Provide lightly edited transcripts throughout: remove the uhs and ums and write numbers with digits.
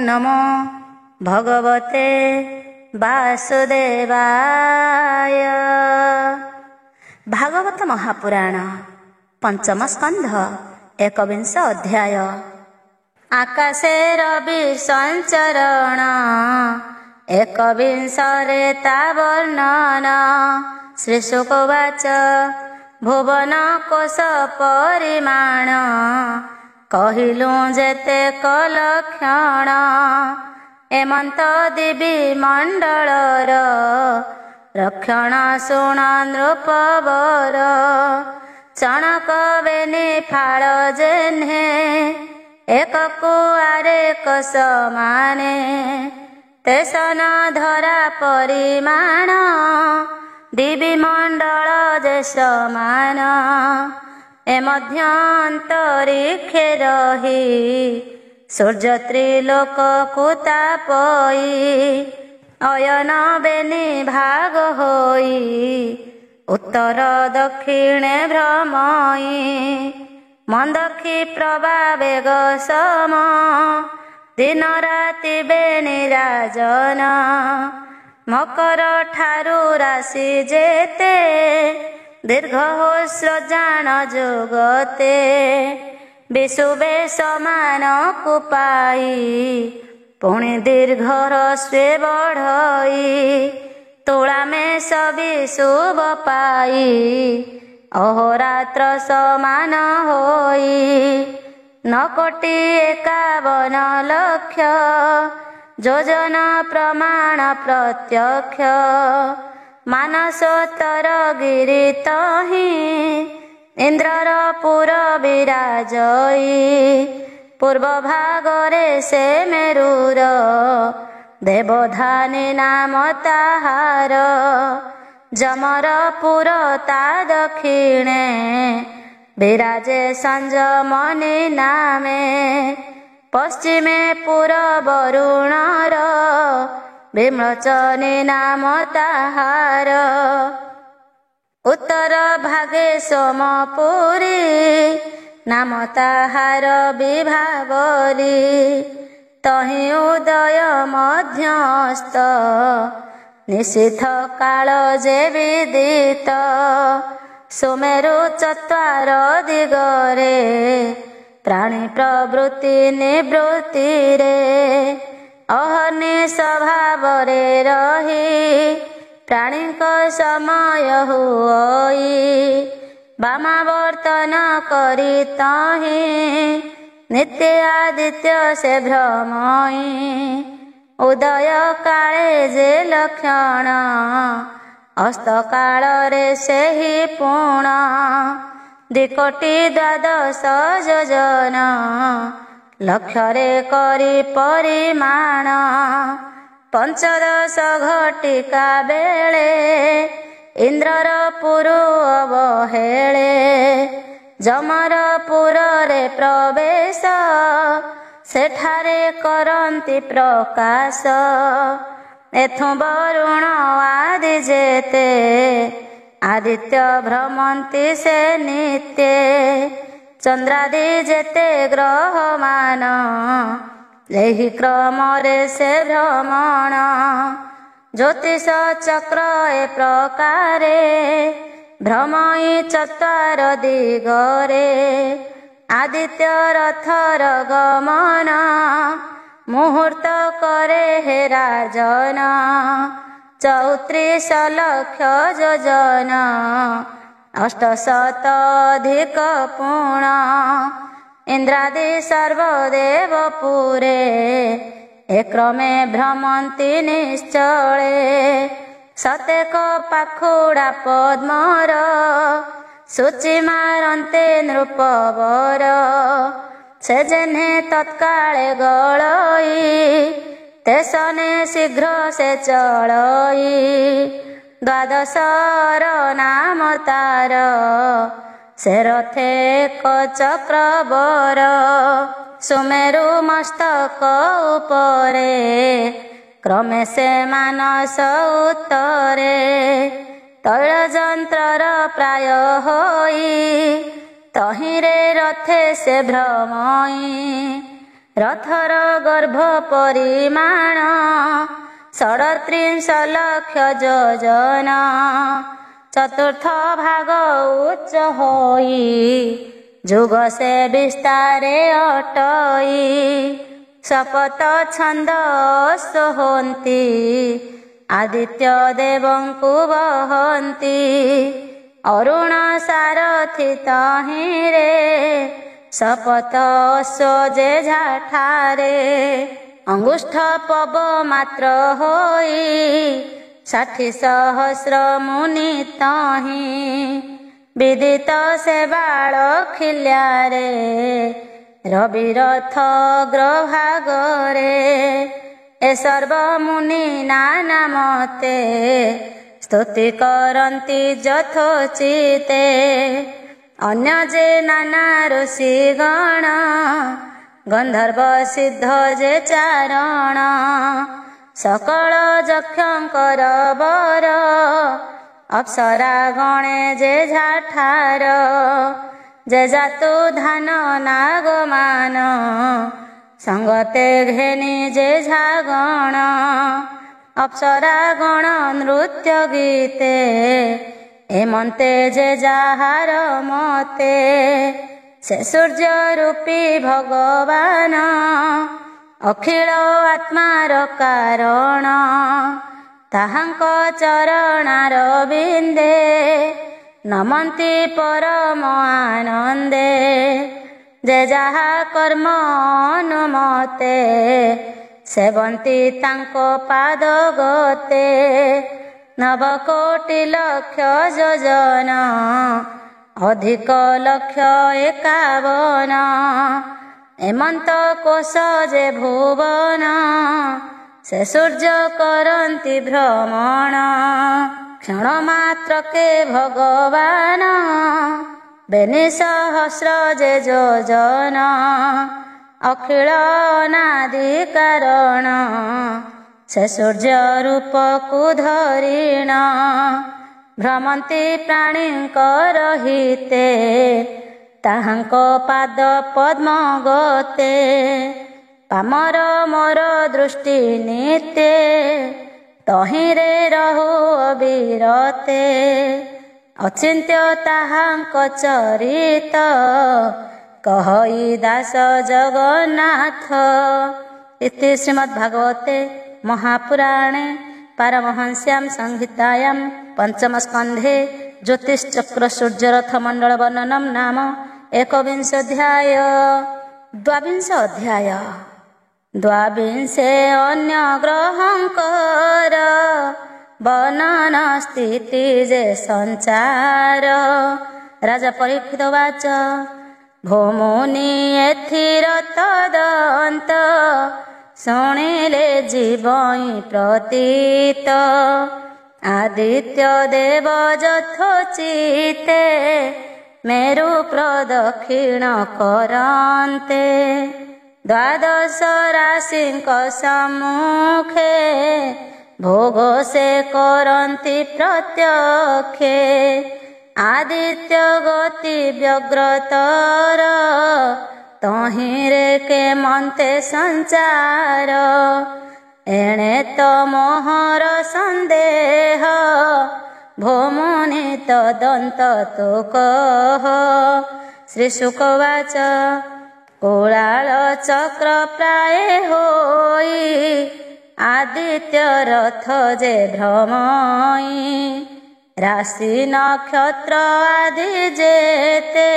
नमो भगवते वासुदेवाय। भागवत महापुराण पंचम स्कंध 21 अध्याय। आकाशे रवि संचरण 21 वर्णन। श्रीशुकवाच भुवन कोश परिमाण कहिलु जेते कलक्षण। एमंत दिवी मंडलर रक्षण शुण नृपवर। चणक बेनी फाळ जेन्हे एक कुआरे कसमाने। तेसन धरा परिमाण दिवी मंडल जे समान। ए मध्यांतरिक्षे रही सूर्य त्रिलोक कुतापई। अयन बेनी भाग होई उत्तर दक्षिणे भ्रमई। मंदक्षी प्रभावेग सम दिन राति बेनी राजन। मकर ठारू राशि जेते दीर्घ हो सृजान जुगते। विशुबे समान कुपाई पुणी दीर्घ रस्वे बढ़ई। तुला में सभी शुभ पाई अहोरात्र समान होई। 9,51 लक्ष योजन प्रमाण प्रत्यक्ष। मानसोत्तर गिरि तहि इंद्रर पुर विराजई। पूर्व भागरे से मेरुर देवधानी नाम ताहार। जमर पुर ता दक्षिणे विराजे संजमनी नामे। पश्चिमे पुर वरुणर विम्लचनी नाम ताहार। उत्तर भागे सोमपुरी नाम ताहार विभावरी। तहि उदय मध्यस्थ निशीथ काल जे विदित। सुमेरु चत्वार दिगरे प्राणी प्रवृत्ति निवृत्ति रे। अहर्नि स्वभावरे रही प्राणी को समय हुई। वामावर्तन करी तहि नित्य आदित्य से भ्रमई। उदय काले जे लक्षण अस्त काल रे से ही पूर्ण। 2,12 योजन लक्षरे करी परिमाण। 15 घटिका बेले इंद्रर पुरु अवहेळे। जमर पुरे प्रवेश सेठारे करन्ति प्रकाश। एथु वरुण आदि जेते आदित्य भ्रमन्ति से नित्य। चंद्रादि जेते ग्रहमान एहि क्रमरे से भ्रमण। ज्योतिष चक्र ए प्रकारे भ्रमई चत्वार दिगरे। आदित्य रथर गमन मुहूर्त करे हे राजन। 34 लक्ष योजन 800 अधिक पूर्ण। इंद्रादि सर्वदेव पुरे एक्रमे भ्रमन्ति निश्चले। सतेक पाखुड़ा पद्मर सूचि मारन्ते नृपवर। से जेन्हे तत्काले गलई तेसने शीघ्र से चलई। 12 नाम तार से रथे को चक्रवर। सुमेरु मस्तक उपरे क्रमे से मानस उत्तरे। तैल जंत्रर प्राय होई तहिरे रथे से भ्रमई। ରଥର ଗର୍ଭ ପରିମାଣ 37 ଲକ୍ଷ ଯୋଜନ। ଚତୁର୍ଥ ଭାଗ ଉଚ୍ଚ ହୋଇ ଯୁଗ ସେ ବିସ୍ତାରେ ଅଟଇ। ଶପଥ ଛନ୍ଦ ସୋହନ୍ତି ଆଦିତ୍ୟ ଦେବଙ୍କୁ ବହନ୍ତି। ଅରୁଣ ସାରଥି ତହିଁରେ ଶପଥ ଅଶ୍ୱ ଝାଠାରେ। ଅଙ୍ଗୁଷ୍ଠ ପବ ମାତ୍ର ହୋଇ 60 ସହସ୍ର ମୁନି ତହିଁ। ବିଦିତ ସେ ବାଳ ଖିଲ୍ୟାରେ ରବିରଥ ଅଗ୍ରଭାଗରେ। ଏ ସର୍ବ ମୁନି ନାନା ମତେ ସ୍ତୁତି କରନ୍ତି ଯଥୋଚିତେ। ଅନ୍ୟ ଯେ ନାନା ଋଷିଗଣ ଗନ୍ଧର୍ବ ସିଦ୍ଧ ଯେ ଚାରଣ। ସକଳ ଯକ୍ଷଙ୍କର ବର ଅପ୍ସରା ଗଣେ ଯେ ଝାଠାର। ଯେ ଜାତୁ ଧାନ ନାଗମାନ ସଙ୍ଗତେ ଘେନି ଯେ ଝାଗଣ। ଅପ୍ସରା ଗଣ ନୃତ୍ୟ ଗୀତେ ଏମନ୍ତେ ଯେ ଯାହାର ମତେ। ସେ ସୂର୍ଯ୍ୟ ରୂପୀ ଭଗବାନ ଅଖିଳ ଆତ୍ମାର କାରଣ। ତାହାଙ୍କ ଚରଣାର ବିନ୍ଦେ ନମନ୍ତି ପରମ ଆନନ୍ଦେ। ଯେ ଯାହା କର୍ମ ଅନୁମତେ ସେବନ୍ତି ତାଙ୍କ ପାଦ ଗତେ। 9 କୋଟି ଲକ୍ଷ ଯୋଜନ ଅଧିକ ଲକ୍ଷ 51। ଏମନ୍ତ କୋଶ ଯେ ଭୁବନ ସେ ସୂର୍ଯ୍ୟ କରନ୍ତି ଭ୍ରମଣ। କ୍ଷଣ ମାତ୍ରକେ ଭଗବାନ ବେନି ସହସ୍ର ଯେ ଯୋଜନ। ଅଖିଳ ଅନାଦି କାରଣ ସେ ସୂର୍ଯ୍ୟ ରୂପକୁ ଧରିଣ। ଭ୍ରମନ୍ତି ପ୍ରାଣୀଙ୍କ ରହିତେ ତାହାଙ୍କ ପାଦ ପଦ୍ମ ଗତେ। ପାମର ମୋର ଦୃଷ୍ଟି ନିତେ ତହିଁରେ ରହୁ ଅବିରତେ। ଅଚିନ୍ତ୍ୟ ତାହାଙ୍କ ଚରିତ କହଇ ଦାସ ଜଗନ୍ନାଥ। ଇତି ଶ୍ରୀମଦ୍ଭାଗବତେ ମହାପୁରାଣେ ପାରମହଂସ୍ୟାಂ ସଂହିତାୟାಂ ପଞ୍ଚମ ସ୍କନ୍ଧେ ଜ୍ୟୋତିଶ୍ଚକ୍ର ସୂର୍ଯ୍ୟରଥ ମଣ୍ଡଳ ବର୍ଣ୍ଣନମ୍ ନାମ ଏକବିଂଶୋऽଧ୍ୟାୟ। ଦ୍ୱାବିଂଶ ଅଧ୍ୟାୟ। ଦ୍ୱାବିଂଶେ ଅନ୍ୟ ଗ୍ରହଙ୍କର ବର୍ଣ୍ଣନ ସ୍ଥିତି ଯେ ସଞ୍ଚାର। ରାଜା ପରୀକ୍ଷିତ ବାଚ ଭୂମୁନି ଏଥିର ତଦନ୍ତ ଶୁଣିଲେ ଜୀବଇଁ ପ୍ରତୀତ। ଆଦିତ୍ୟ ଦେବ ଯଥୋଚିତେ ମେରୁ ପ୍ରଦକ୍ଷିଣ କରନ୍ତେ। 12 ରାଶିଙ୍କ ସମ୍ମୁଖେ ଭୋଗ ସେ କରନ୍ତି ପ୍ରତ୍ୟକ୍ଷେ। ଆଦିତ୍ୟ ଗତି ବ୍ୟଗ୍ରତର ତହିଁରେ କେମନ୍ତେ ସଞ୍ଚାର। ଏଣେ ତ ମୋହର ସନ୍ଦେହ ଭୂମୁନି ତଦନ୍ତ ତୁ କହ। ଶ୍ରୀଶୁକ ବାଚ କୁଳାଳ ଚକ୍ର ପ୍ରାୟ ହୋଇ ଆଦିତ୍ୟ ରଥ ଯେ ଭ୍ରମଇ। ରାଶି ନକ୍ଷତ୍ର ଆଦି ଯେତେ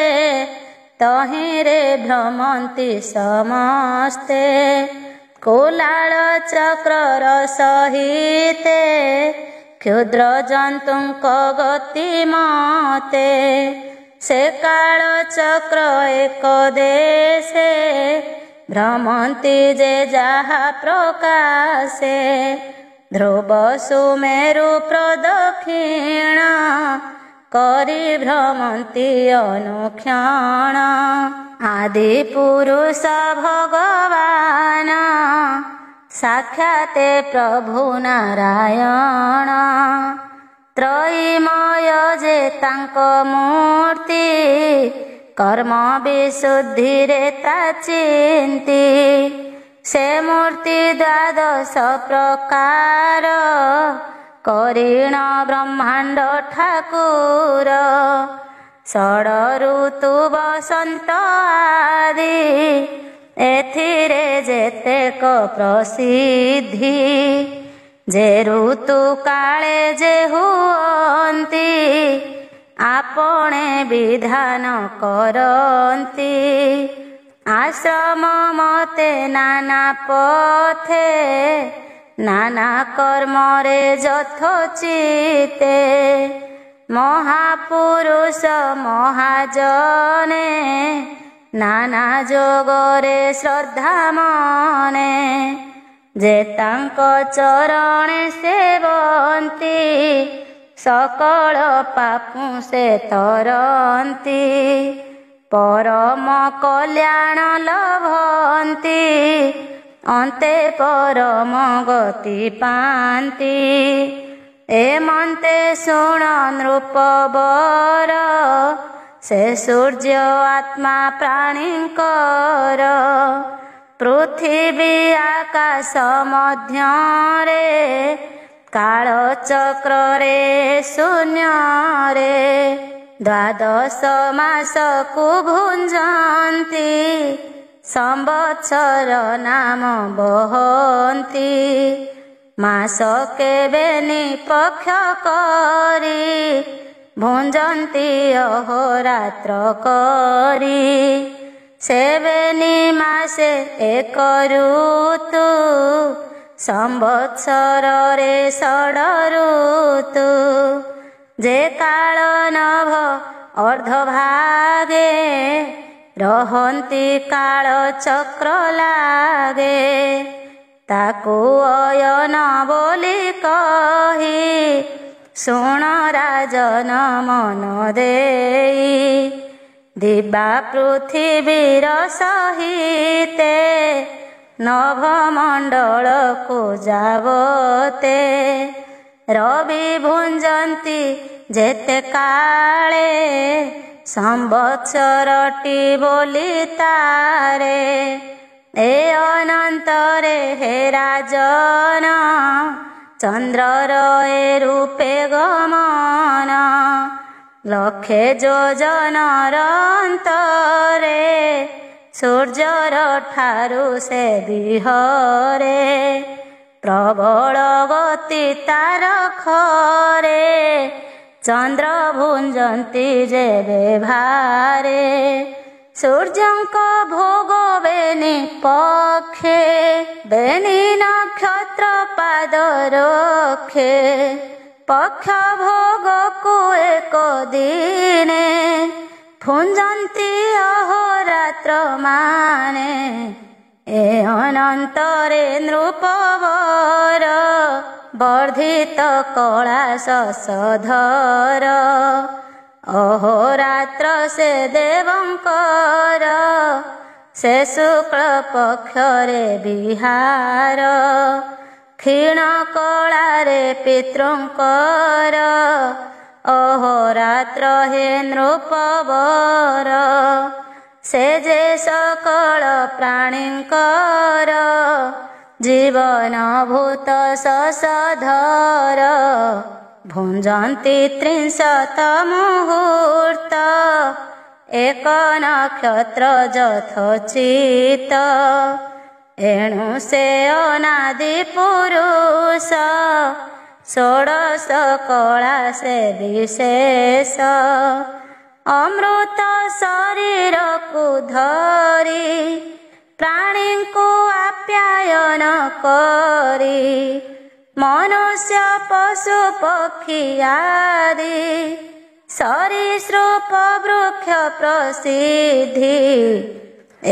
ତହିଁରେ ଭ୍ରମନ୍ତି ସମସ୍ତେ। କୁଲାଳ ଚକ୍ରର ସହିତେ କ୍ଷୁଦ୍ର ଜନ୍ତୁଙ୍କ ଗତି ମତେ। ସେ କାଳ ଚକ୍ର ଏକ ଦେଶେ ଭ୍ରମନ୍ତି ଯେ ଯାହା ପ୍ରକାଶେ। ଧ୍ରୁବ ସୁମେରୁ ପ୍ରଦକ୍ଷିଣ କରି ଭ୍ରମନ୍ତି ଅନୁକ୍ଷଣ। ଆଦି ପୁରୁଷ ଭଗବାନ ସାକ୍ଷାତେ ପ୍ରଭୁ ନାରାୟଣ। ତ୍ରୟୀମୟ ଯେ ତାଙ୍କ ମୂର୍ତ୍ତି कर्म विशुद्धिरे ता चिंती से मूर्ति द्वादश प्रकार करीण ब्रह्मांड ठाकुर षड ऋतु बसंत आदि एथिरे जेतेक प्रसिद्धि जे ऋतु काले जे हुअन्ति आपणे विधान करन्ति आश्रम मते नाना पथे नाना कर्म रे यथोचिते महापुरुष महाजने नाना जोगरे श्रद्धा मने जे तांक चरणे सेवन्ति सकल पापु से तरन्ति परम कल्याण लभन्ति अन्ते परम गति पान्ति एमन्ते शुण नृपवर से सूर्य आत्मा प्राणींकर पृथ्वी आकाश मध्यरे काल चक्र रे शून्य रे द्वादश मास को भुंजन्ति संवत्सर नाम बहन्ति मास केबे निपक्ष करी भुंजन्ति अहोरात्र करी सेवेनी मासे एक ऋतु संवत्सर रे षड ऋतु जे काल नभ अर्धभागे रहन्ति काल चक्र लागे ताकू अयन बोली कही शुण राजन मन देई दिबा पृथिवीर सहिते नभमंडल को जावते रवि भुंजन्ति जेते काले संवत्सरटी बोली तारे ए अनंतरे हे राजन चंद्रर ए रूपे गमन लक्षे योजनर अंतरे सूर्यर ठारू से विहरे प्रबल गति तार खरे चंद्र भुंजन्ति जेबे भारे सूर्यंक भोग बेनी पक्षे बेनी नक्षत्र पाद रखे पक्ष भोग को एक दिने भुंजन्ति अहोरात्र माने ए अनंतरे नृपवर वर्धित कलाश सधर अहोरात्र से देवंकर से शुक्ल पक्षरे विहार क्षीण कलारे पितृंकर अहोरात्र हे नृपवर से जे सकल प्राणींकर जीवन भूत ससधर भुंजन्ति त्रिंशत मुहूर्त एक नक्षत्र यथोचित एणु से अनादि पुरुष षोडश कला से विशेष अमृत शरीर को धरी प्राणी को आप्यायन करी मनुष्य पशु पक्षी आदि सरीसृप वृक्ष प्रसिद्धि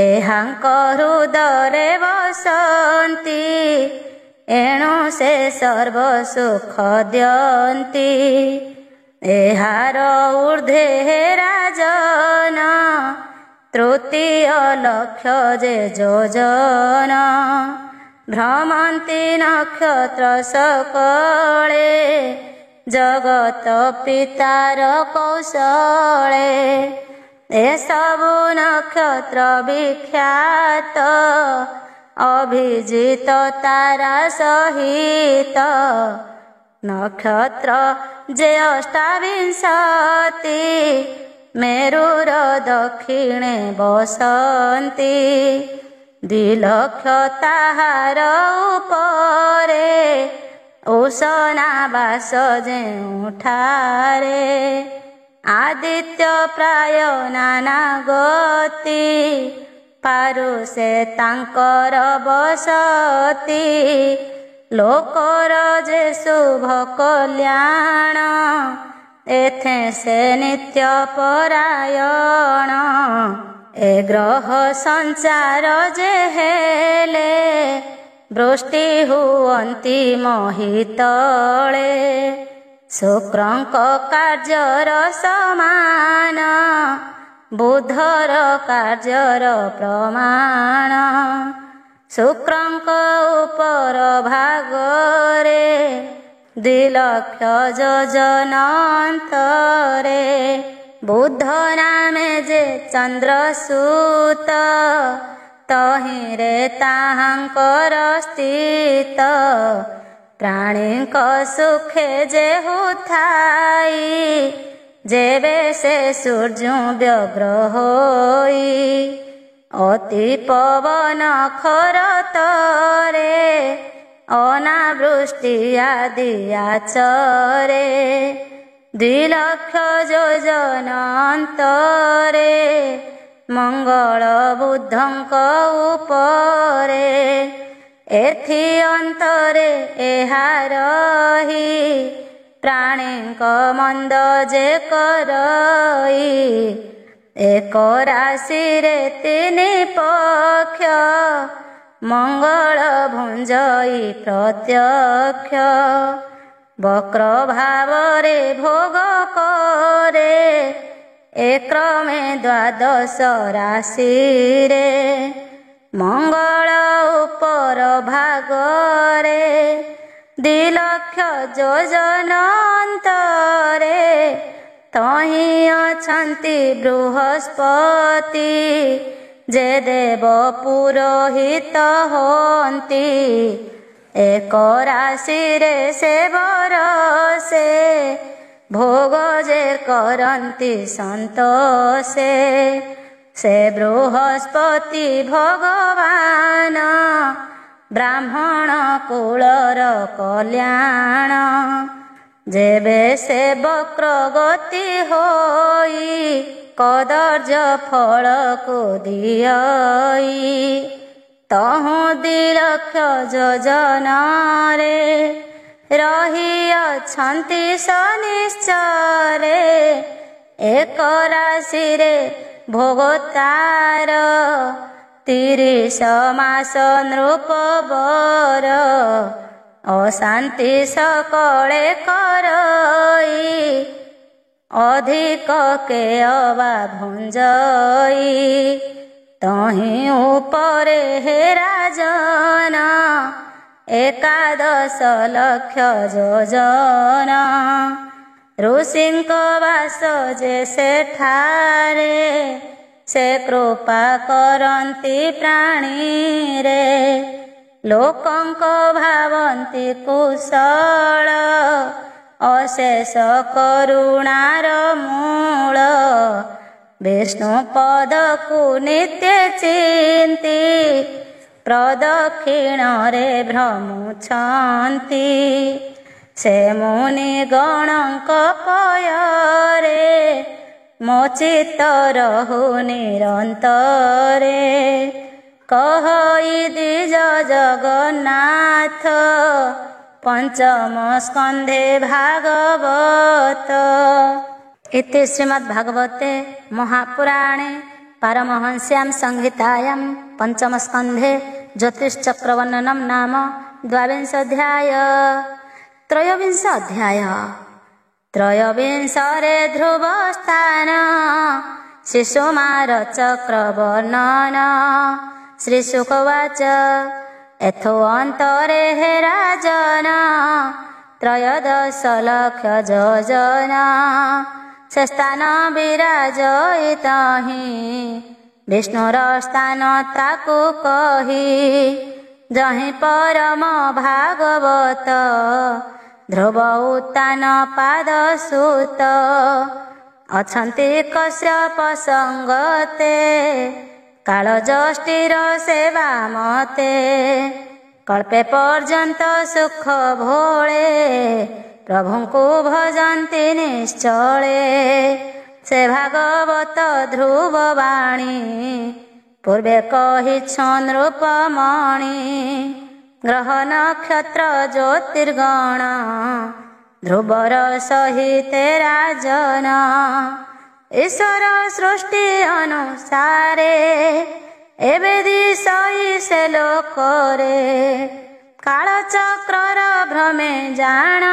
एहांक हृदरे वसन्ति एणु से सर्व सुख दियन्ति एहार ऊर्ध्वे हे राजन तृतीय लक्ष्य जे योजन भ्रमन्ति नक्षत्र सकले जगत पितार कौशले ଏସବୁ ନକ୍ଷତ୍ର ବିଖ୍ୟାତ ଅଭିଜିତ ତାରା ସହିତ ନକ୍ଷତ୍ର ଯେ ଅଷ୍ଟାବିଂଶତି ମେରୁର ଦକ୍ଷିଣେ ବସନ୍ତି ଦ୍ୱିଲକ୍ଷ ତାହାର ଉପରେ ଉଷନା ବାସ ଯେଉଁଠାରେ ଆଦିତ୍ୟ ପ୍ରାୟ ନାନା ଗତି ପାରୁ ସେ ତାଙ୍କର ବସତି ଲୋକର ଯେ ଶୁଭ କଲ୍ୟାଣ ଏଥେ ସେ ନିତ୍ୟ ପରାୟଣ ଏ ଗ୍ରହ ସଞ୍ଚାର ଯେ ହେଲେ ବୃଷ୍ଟି ହୁଅନ୍ତି ମହିତଳେ ଶୁକ୍ରଙ୍କ କାର୍ଯ୍ୟର ସମାନ ବୁଧର କାର୍ଯ୍ୟର ପ୍ରମାଣ ଶୁକ୍ରଙ୍କ ଉପର ଭାଗରେ 2,00,000 ଯୋଜନ ଅନ୍ତରେ ବୁଧ ନାମେ ଯେ ଚନ୍ଦ୍ରସୂତ ତହିଁରେ ତାହାଙ୍କର ସ୍ଥିତ ପ୍ରାଣୀଙ୍କ ସୁଖେ ଯେହୁ ଥାଇ ଯେବେ ସେ ସୂର୍ଯ୍ୟ ବ୍ୟଗ୍ର ହୋଇ ଅତି ପବନ ଖରତରେ ଅନାବୃଷ୍ଟି ଆଦି ଆଚରେ 2,00,000 ଯୋଜନ ଅନ୍ତରେ ମଙ୍ଗଳ ବୁଧଙ୍କ ଉପରେ ଏଥି ଅନ୍ତରେ ଏହା ରହି ପ୍ରାଣୀଙ୍କ ମନ୍ଦ ଯେ କରଇ ଏକ ରାଶିରେ 3 ପକ୍ଷ ମଙ୍ଗଳ ଭୁଞ୍ଜଇ ପ୍ରତ୍ୟକ୍ଷ ବକ୍ର ଭାବରେ ଭୋଗ କରେ ଏକ୍ରମେ 12 ରାଶିରେ ମଙ୍ଗଳ ଉପର ଭାଗରେ 2,00,000 ଯୋଜନ ଅନ୍ତରେ ତହିଁ ଅଛନ୍ତି ବୃହସ୍ପତି ଯେ ଦେବ ପୁରୋହିତ ହୁଅନ୍ତି ଏକ ରାଶିରେ ସେ ବରଷେ ଭୋଗ ଯେ କରନ୍ତି ସନ୍ତୋଷେ ସେ ବୃହସ୍ପତି ଭଗବାନ ବ୍ରାହ୍ମଣ କୁଳର କଲ୍ୟାଣ ଯେବେ ସେ ବକ୍ର ଗତି ହୋଇ କଦର୍ଯ୍ୟ ଫଳକୁ ଦିଅଇ ତହୁଁ 2,00,000 ଯୋଜନରେ ରହିଅଛନ୍ତି ସନିଶ୍ଚରେ ଏକ ରାଶିରେ ଭୋଗ ତାର 30 ମାସ ନୃପବର ଅଶାନ୍ତି ସକଳେ କରଇ ଅଧିକ କେଅବା ଭୁଞ୍ଜଇ ତହିଁ ଉପରେ ହେ ରାଜନ 11,00,000 ଯୋଜନ ଋଷିଙ୍କ ବାସ ଯେ ସେଠାରେ ସେ କୃପା କରନ୍ତି ପ୍ରାଣୀରେ ଲୋକଙ୍କ ଭାବନ୍ତି କୁଶଳ ଅଶେଷ କରୁଣାର ମୂଳ ବିଷ୍ଣୁ ପଦକୁ ନିତ୍ୟ ଚିନ୍ତି ପ୍ରଦକ୍ଷିଣରେ ଭ୍ରମୁଛନ୍ତି ସେ ମୁନି ଗଣଙ୍କ ପୟରେ ମୋ ଚିତ୍ତ ରହୁ ନିରନ୍ତରେ କହଇ ଦ୍ୱିଜ ଜଗନ୍ନାଥ ପଞ୍ଚମ ସ୍କନ୍ଧେ ଭାଗବତ। इति श्रीमद्भागवते महापुराणे पारमहंस्यां संहितायां पंचमस्कन्धे ज्योतिश्चक्रवर्णनं नाम 22 अध्याय। त्रयोविंश अध्याय। त्रयोविंशरे ध्रुवस्थान शिशुमार चक्रवर्णन। श्रीशुकवाच एथो अंतरे हे राजन 13 लक्ष योजना ସେ ସ୍ଥାନ ବିରାଜଇତହିଁ ବିଷ୍ଣୁର ସ୍ଥାନ ତାକୁ କହି ଯହିଁ ପରମ ଭାଗବତ ଧ୍ରୁବ ଉତ୍ତାନ ପାଦ ସୁତ ଅଛନ୍ତି କଶ୍ୟପ ସଙ୍ଗତେ କାଳ ଯଷ୍ଟିର ସେବା ମତେ କଳ୍ପେ ପର୍ଯ୍ୟନ୍ତ ସୁଖ ଭୋଳେ ପ୍ରଭୁଙ୍କୁ ଭଜନ୍ତି ନିଶ୍ଚଳେ ସେ ଭାଗବତ ଧ୍ରୁବ ବାଣୀ ପୂର୍ବେ କହିଛନ୍ ରୂପମଣି ଗ୍ରହ ନକ୍ଷତ୍ର ଜ୍ୟୋତିର୍ଗଣ ଧ୍ରୁବର ସହିତେ ରାଜନ ଈଶ୍ୱର ସୃଷ୍ଟି ଅନୁସାରେ ଏବେ ଦିଶଇ ସେ ଲୋକରେ କାଳଚକ୍ରର ଭ୍ରମେ ଜାଣ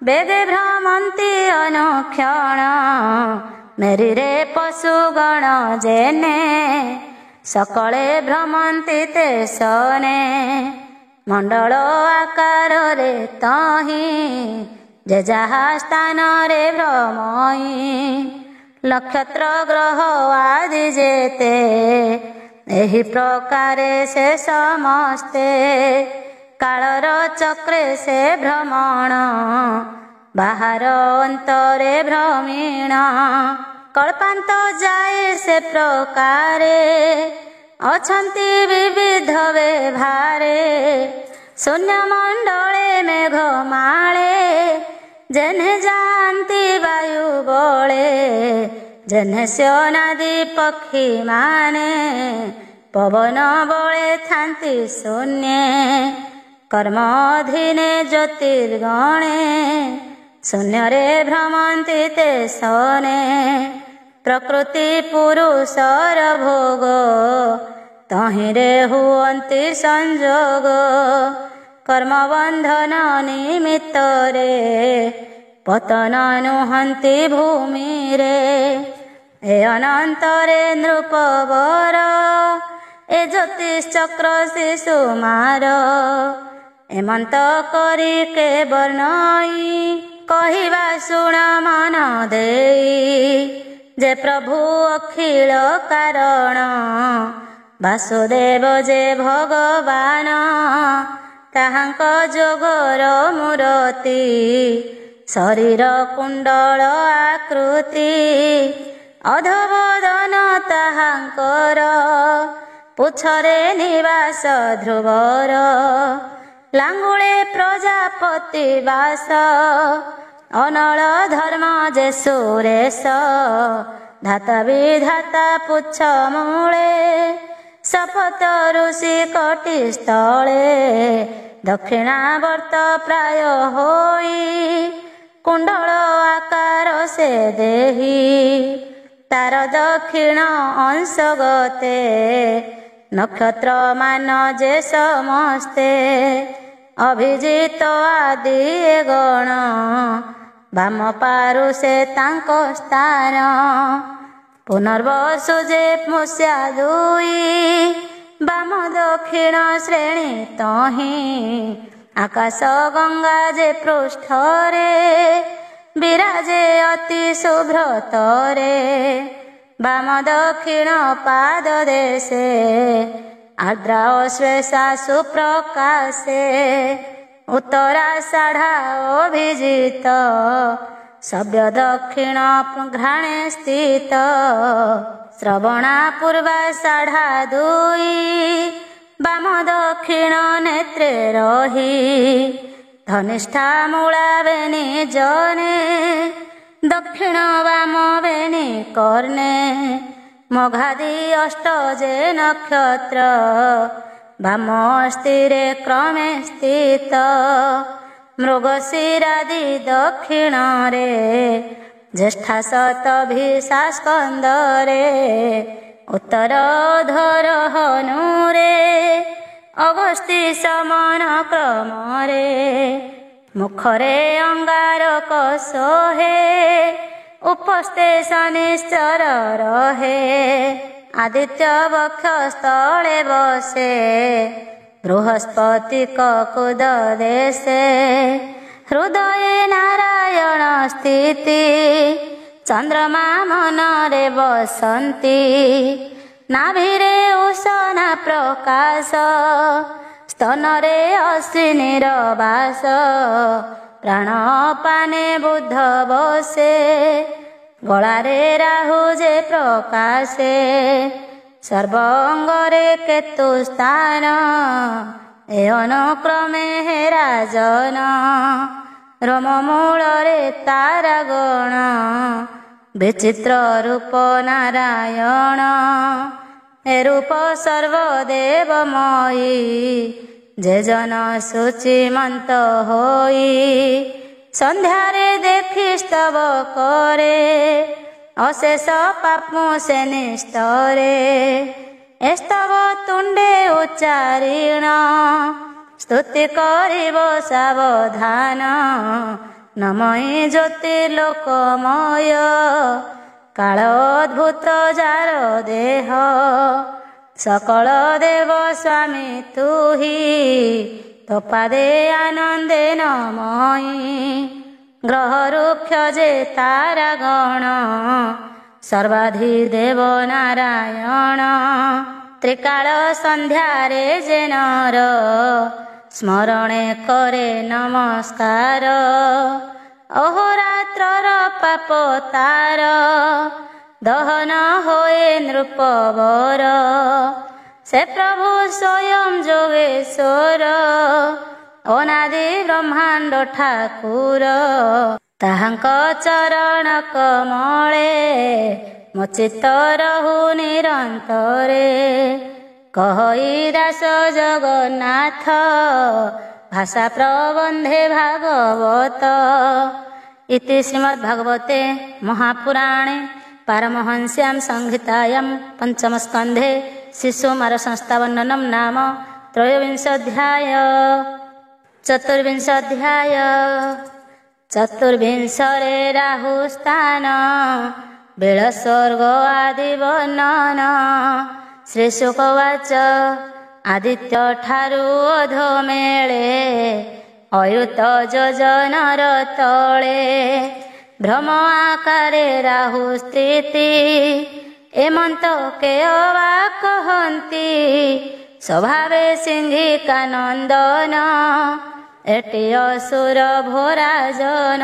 ବେଦେ ଭ୍ରମନ୍ତି ଅନୁକ୍ଷଣ ମେରିରେ ପଶୁଗଣ ଯେନେ ସକଳେ ଭ୍ରମନ୍ତି ତେସନେ ମଣ୍ଡଳ ଆକାରରେ ତହିଁ ଯେ ଯାହା ସ୍ଥାନରେ ଭ୍ରମଇ ନକ୍ଷତ୍ର ଗ୍ରହ ଆଦି ଯେତେ ଏହି ପ୍ରକାରେ ସେ ସମସ୍ତେ କାଳର ଚକ୍ରେ ସେ ଭ୍ରମଣ ବାହାର ଅନ୍ତରେ ଭ୍ରମୀଣ କଳ୍ପାନ୍ତ ଯାଏ ସେ ପ୍ରକାରେ ଅଛନ୍ତି ବିବିଧ ବ୍ୟବହାରେ ଶୂନ୍ୟ ମଣ୍ଡଳେ ମେଘ ମାଳେ ଯେନେ ଯାଆନ୍ତି ବାୟୁ ବଳେ ଯେନେ ସ୍ୟନାଦି ପକ୍ଷୀ ମାନେ ପବନ ବଳେ ଥାନ୍ତି ଶୂନ୍ୟେ କର୍ମ ଅଧୀନେ ଜ୍ୟୋତିର୍ଗଣେ ଶୂନ୍ୟରେ ଭ୍ରମନ୍ତି ତେସନେ ପ୍ରକୃତି ପୁରୁଷର ଭୋଗ ତହିଁରେ ହୁଅନ୍ତି ସଂଯୋଗ କର୍ମ ବନ୍ଧନ ନିମିତ୍ତରେ ପତନ ନୁହନ୍ତି ଭୂମିରେ ଏ ଅନନ୍ତରେ ନୃପବର ଏ ଜ୍ୟୋତିଶ୍ଚକ୍ର ଶିଶୁମାର ଏମନ୍ତ କରି କେ ବର୍ଣ୍ଣଇ କହିବା ଶୁଣ ମନ ଦେଇ ଯେ ପ୍ରଭୁ ଅଖିଳ କାରଣ ବାସୁଦେବ ଯେ ଭଗବାନ ତାହାଙ୍କ ଯୋଗର ମୂରତି ଶରୀର କୁଣ୍ଡଳ ଆକୃତି ଅଧବଦନ ତାହାଙ୍କର ପୁଛରେ ନିବାସ ଧ୍ରୁବର ଲାଙ୍ଗୁଳେ ପ୍ରଜାପତି ବାସ ଅନଳ ଧର୍ମ ଯେ ସୁରେଶ ଧାତା ବିଧାତା ପୁଛ ମୂଳେ ଶପଥ ଋଷି କୋଟି ସ୍ଥଳେ ଦକ୍ଷିଣାବର୍ତ୍ତ ପ୍ରାୟ ହୋଇ କୁଣ୍ଡଳ ଆକାର ସେ ଦେହି ତାର ଦକ୍ଷିଣ ଅଂଶ ଗତେ ନକ୍ଷତ୍ର ମାନ ଯେ ସମସ୍ତେ ଅଭିଜିତ ଆଦି ଗଣ ବାମ ପାରୁ ସେ ତାଙ୍କ ସ୍ଥାନ ପୁନର୍ବସୁ ଯେ ମୁଷ୍ୟା ଦୁଇ ବାମ ଦକ୍ଷିଣ ଶ୍ରେଣୀ ତହିଁ ଆକାଶ ଗଙ୍ଗା ଯେ ପୃଷ୍ଠରେ ବିରାଜେ ଅତି ଶୁଭ୍ରତରେ ବାମ ଦକ୍ଷିଣ ପାଦ ଦେଶେ ଆର୍ଦ୍ରା ଅଶ୍ଳେଷା ସୁପ୍ରକାଶେ ଉତ୍ତରାଷାଢ଼ା ଅଭିଜିତ ସବ୍ୟ ଦକ୍ଷିଣ ଘ୍ରାଣେ ସ୍ଥିତ ଶ୍ରବଣା ପୂର୍ବାଷାଢ଼ା ଦୁଇ ବାମ ଦକ୍ଷିଣ ନେତ୍ରେ ରହି ଧନିଷ୍ଠା ମୂଳା ବେନି ଜନେ ଦକ୍ଷିଣ ବାମ ବେନି କର୍ଣ୍ଣେ ମଘାଦି ଅଷ୍ଟ ଯେ ନକ୍ଷତ୍ର ବାମ ସ୍ଥିରେ କ୍ରମେ ସ୍ଥିତ ମୃଗଶିରାଦି ଦକ୍ଷିଣରେ ଜ୍ୟେଷ୍ଠା ଶତଭିଷା ସ୍କନ୍ଧରେ ଉତ୍ତର ଧର ହନୁରେ ଅଗସ୍ତି ସମନ କ୍ରମରେ ମୁଖରେ ଅଙ୍ଗାରକ ସୋହେ ଉପସ୍ତେ ଶନିଶ୍ଚର ରହେ ଆଦିତ୍ୟ ବକ୍ଷ ସ୍ଥଳେ ବସେ ବୃହସ୍ପତି କକୁଦ ଦେଶେ ହୃଦये ନାରାୟଣ ସ୍ଥିତି ଚନ୍ଦ୍ରମା ମନରେ ବସନ୍ତି, ନାଭିରେ ଉଷନା ପ୍ରକାଶ, ସ୍ତନରେ ଅଶ୍ଵିନୀର ବାସ, ପ୍ରାଣ ପାନେ ବୁଦ୍ଧ ବସେ, ଗଳାରେ ରାହୁ ଯେ ପ୍ରକାଶେ, ସର୍ବଙ୍ଗରେ କେତୁ ସ୍ଥାନ, ଏ ଅନୁକ୍ରମେ ହେ ରାଜନ, ରୋମ ମୂଳରେ ତାରାଗଣ, ବିଚିତ୍ର ରୂପ ନାରାୟଣ, ଏ ରୂପ ସର୍ବଦେବମୟୀ, ଯେ ଜନ ଶୁଚିମନ୍ତ ହୋଇ, ସନ୍ଧ୍ୟାରେ ଦେଖି ସ୍ତବ କରେ, ଅଶେଷ ପାପ ସେ ନିସ୍ତରେ, ଏ ସ୍ତବ ତୁଣ୍ଡେ ଉଚ୍ଚାରିଣ, ସ୍ତୁତି କରିବ ସାବଧାନ, ନମଇ ଜ୍ୟୋତିର୍ଲୋକମୟ, କାଳ ଅଦ୍ଭୁତ ଯାର ଦେହ, ସକଳ ଦେବ ସ୍ୱାମୀ ତୁହି, ତୋପାଦେ ଆନନ୍ଦେ ନମଇ, ଗ୍ରହ ରୁକ୍ଷ ଯେ ତାରାଗଣ, ସର୍ବାଧିଦେବ ନାରାୟଣ, ତ୍ରିକାଳ ସନ୍ଧ୍ୟାରେ ଯେ ନର, ସ୍ମରଣେ କରେ ନମସ୍କାର, ଅହୋରାତ୍ରର ପାପ ତାର, ଦହନ ହୋଏ ନୃପବର, ସେ ପ୍ରଭୁ ସ୍ୱୟଂ ଯୋଗେଶ୍ୱର, ଅନାଦି ବ୍ରହ୍ମାଣ୍ଡ ଠାକୁର, ତାହାଙ୍କ ଚରଣ କମଳେ, ମୋ ଚିତ୍ତ ରହୁ ନିରନ୍ତରେ, କହି ଦାସ ଜଗନ୍ନାଥ, ଭାଷା ପ୍ରବନ୍ଧେ ଭାଗବତ। ଇତି ଶ୍ରୀମଦ୍ ଭାଗବତେ ମହାପୁରାଣେ ପାରମହଂସ୍ୟାಂ ସଂହିତାୟାಂ ପଞ୍ଚମ ସ୍କନ୍ଧେ ଶିଶୁମାର ସଂସ୍ଥାବର୍ଣ୍ଣନମ୍ ନାମ ତ୍ରୟୋବିଂଶୋऽଧ୍ୟାୟ। ଚତୁର୍ବିଂଶୋऽଧ୍ୟାୟ। ଚତୁର୍ବିଂଶରେ ରାହୁ ସ୍ଥାନ, ବେଳ ସ୍ୱର୍ଗ ଆଦି ବର୍ଣ୍ଣନ। ଶ୍ରୀ ଶୁକବାଚ ଆଦିତ୍ୟ ଠାରୁ ଅଧ ମେଳେ, ଅୟୁତ ଯୋଜନର ତଳେ। ଭ୍ରମ ଆକାରେ ରାହୁ ସ୍ଥିତି, ଏମନ୍ତ କେ ଅବା କହନ୍ତି। ସ୍ୱଭାବେ ସିଂହିକା ନନ୍ଦନ, ଏଟି ଅସୁର ଭୋରାଜନ।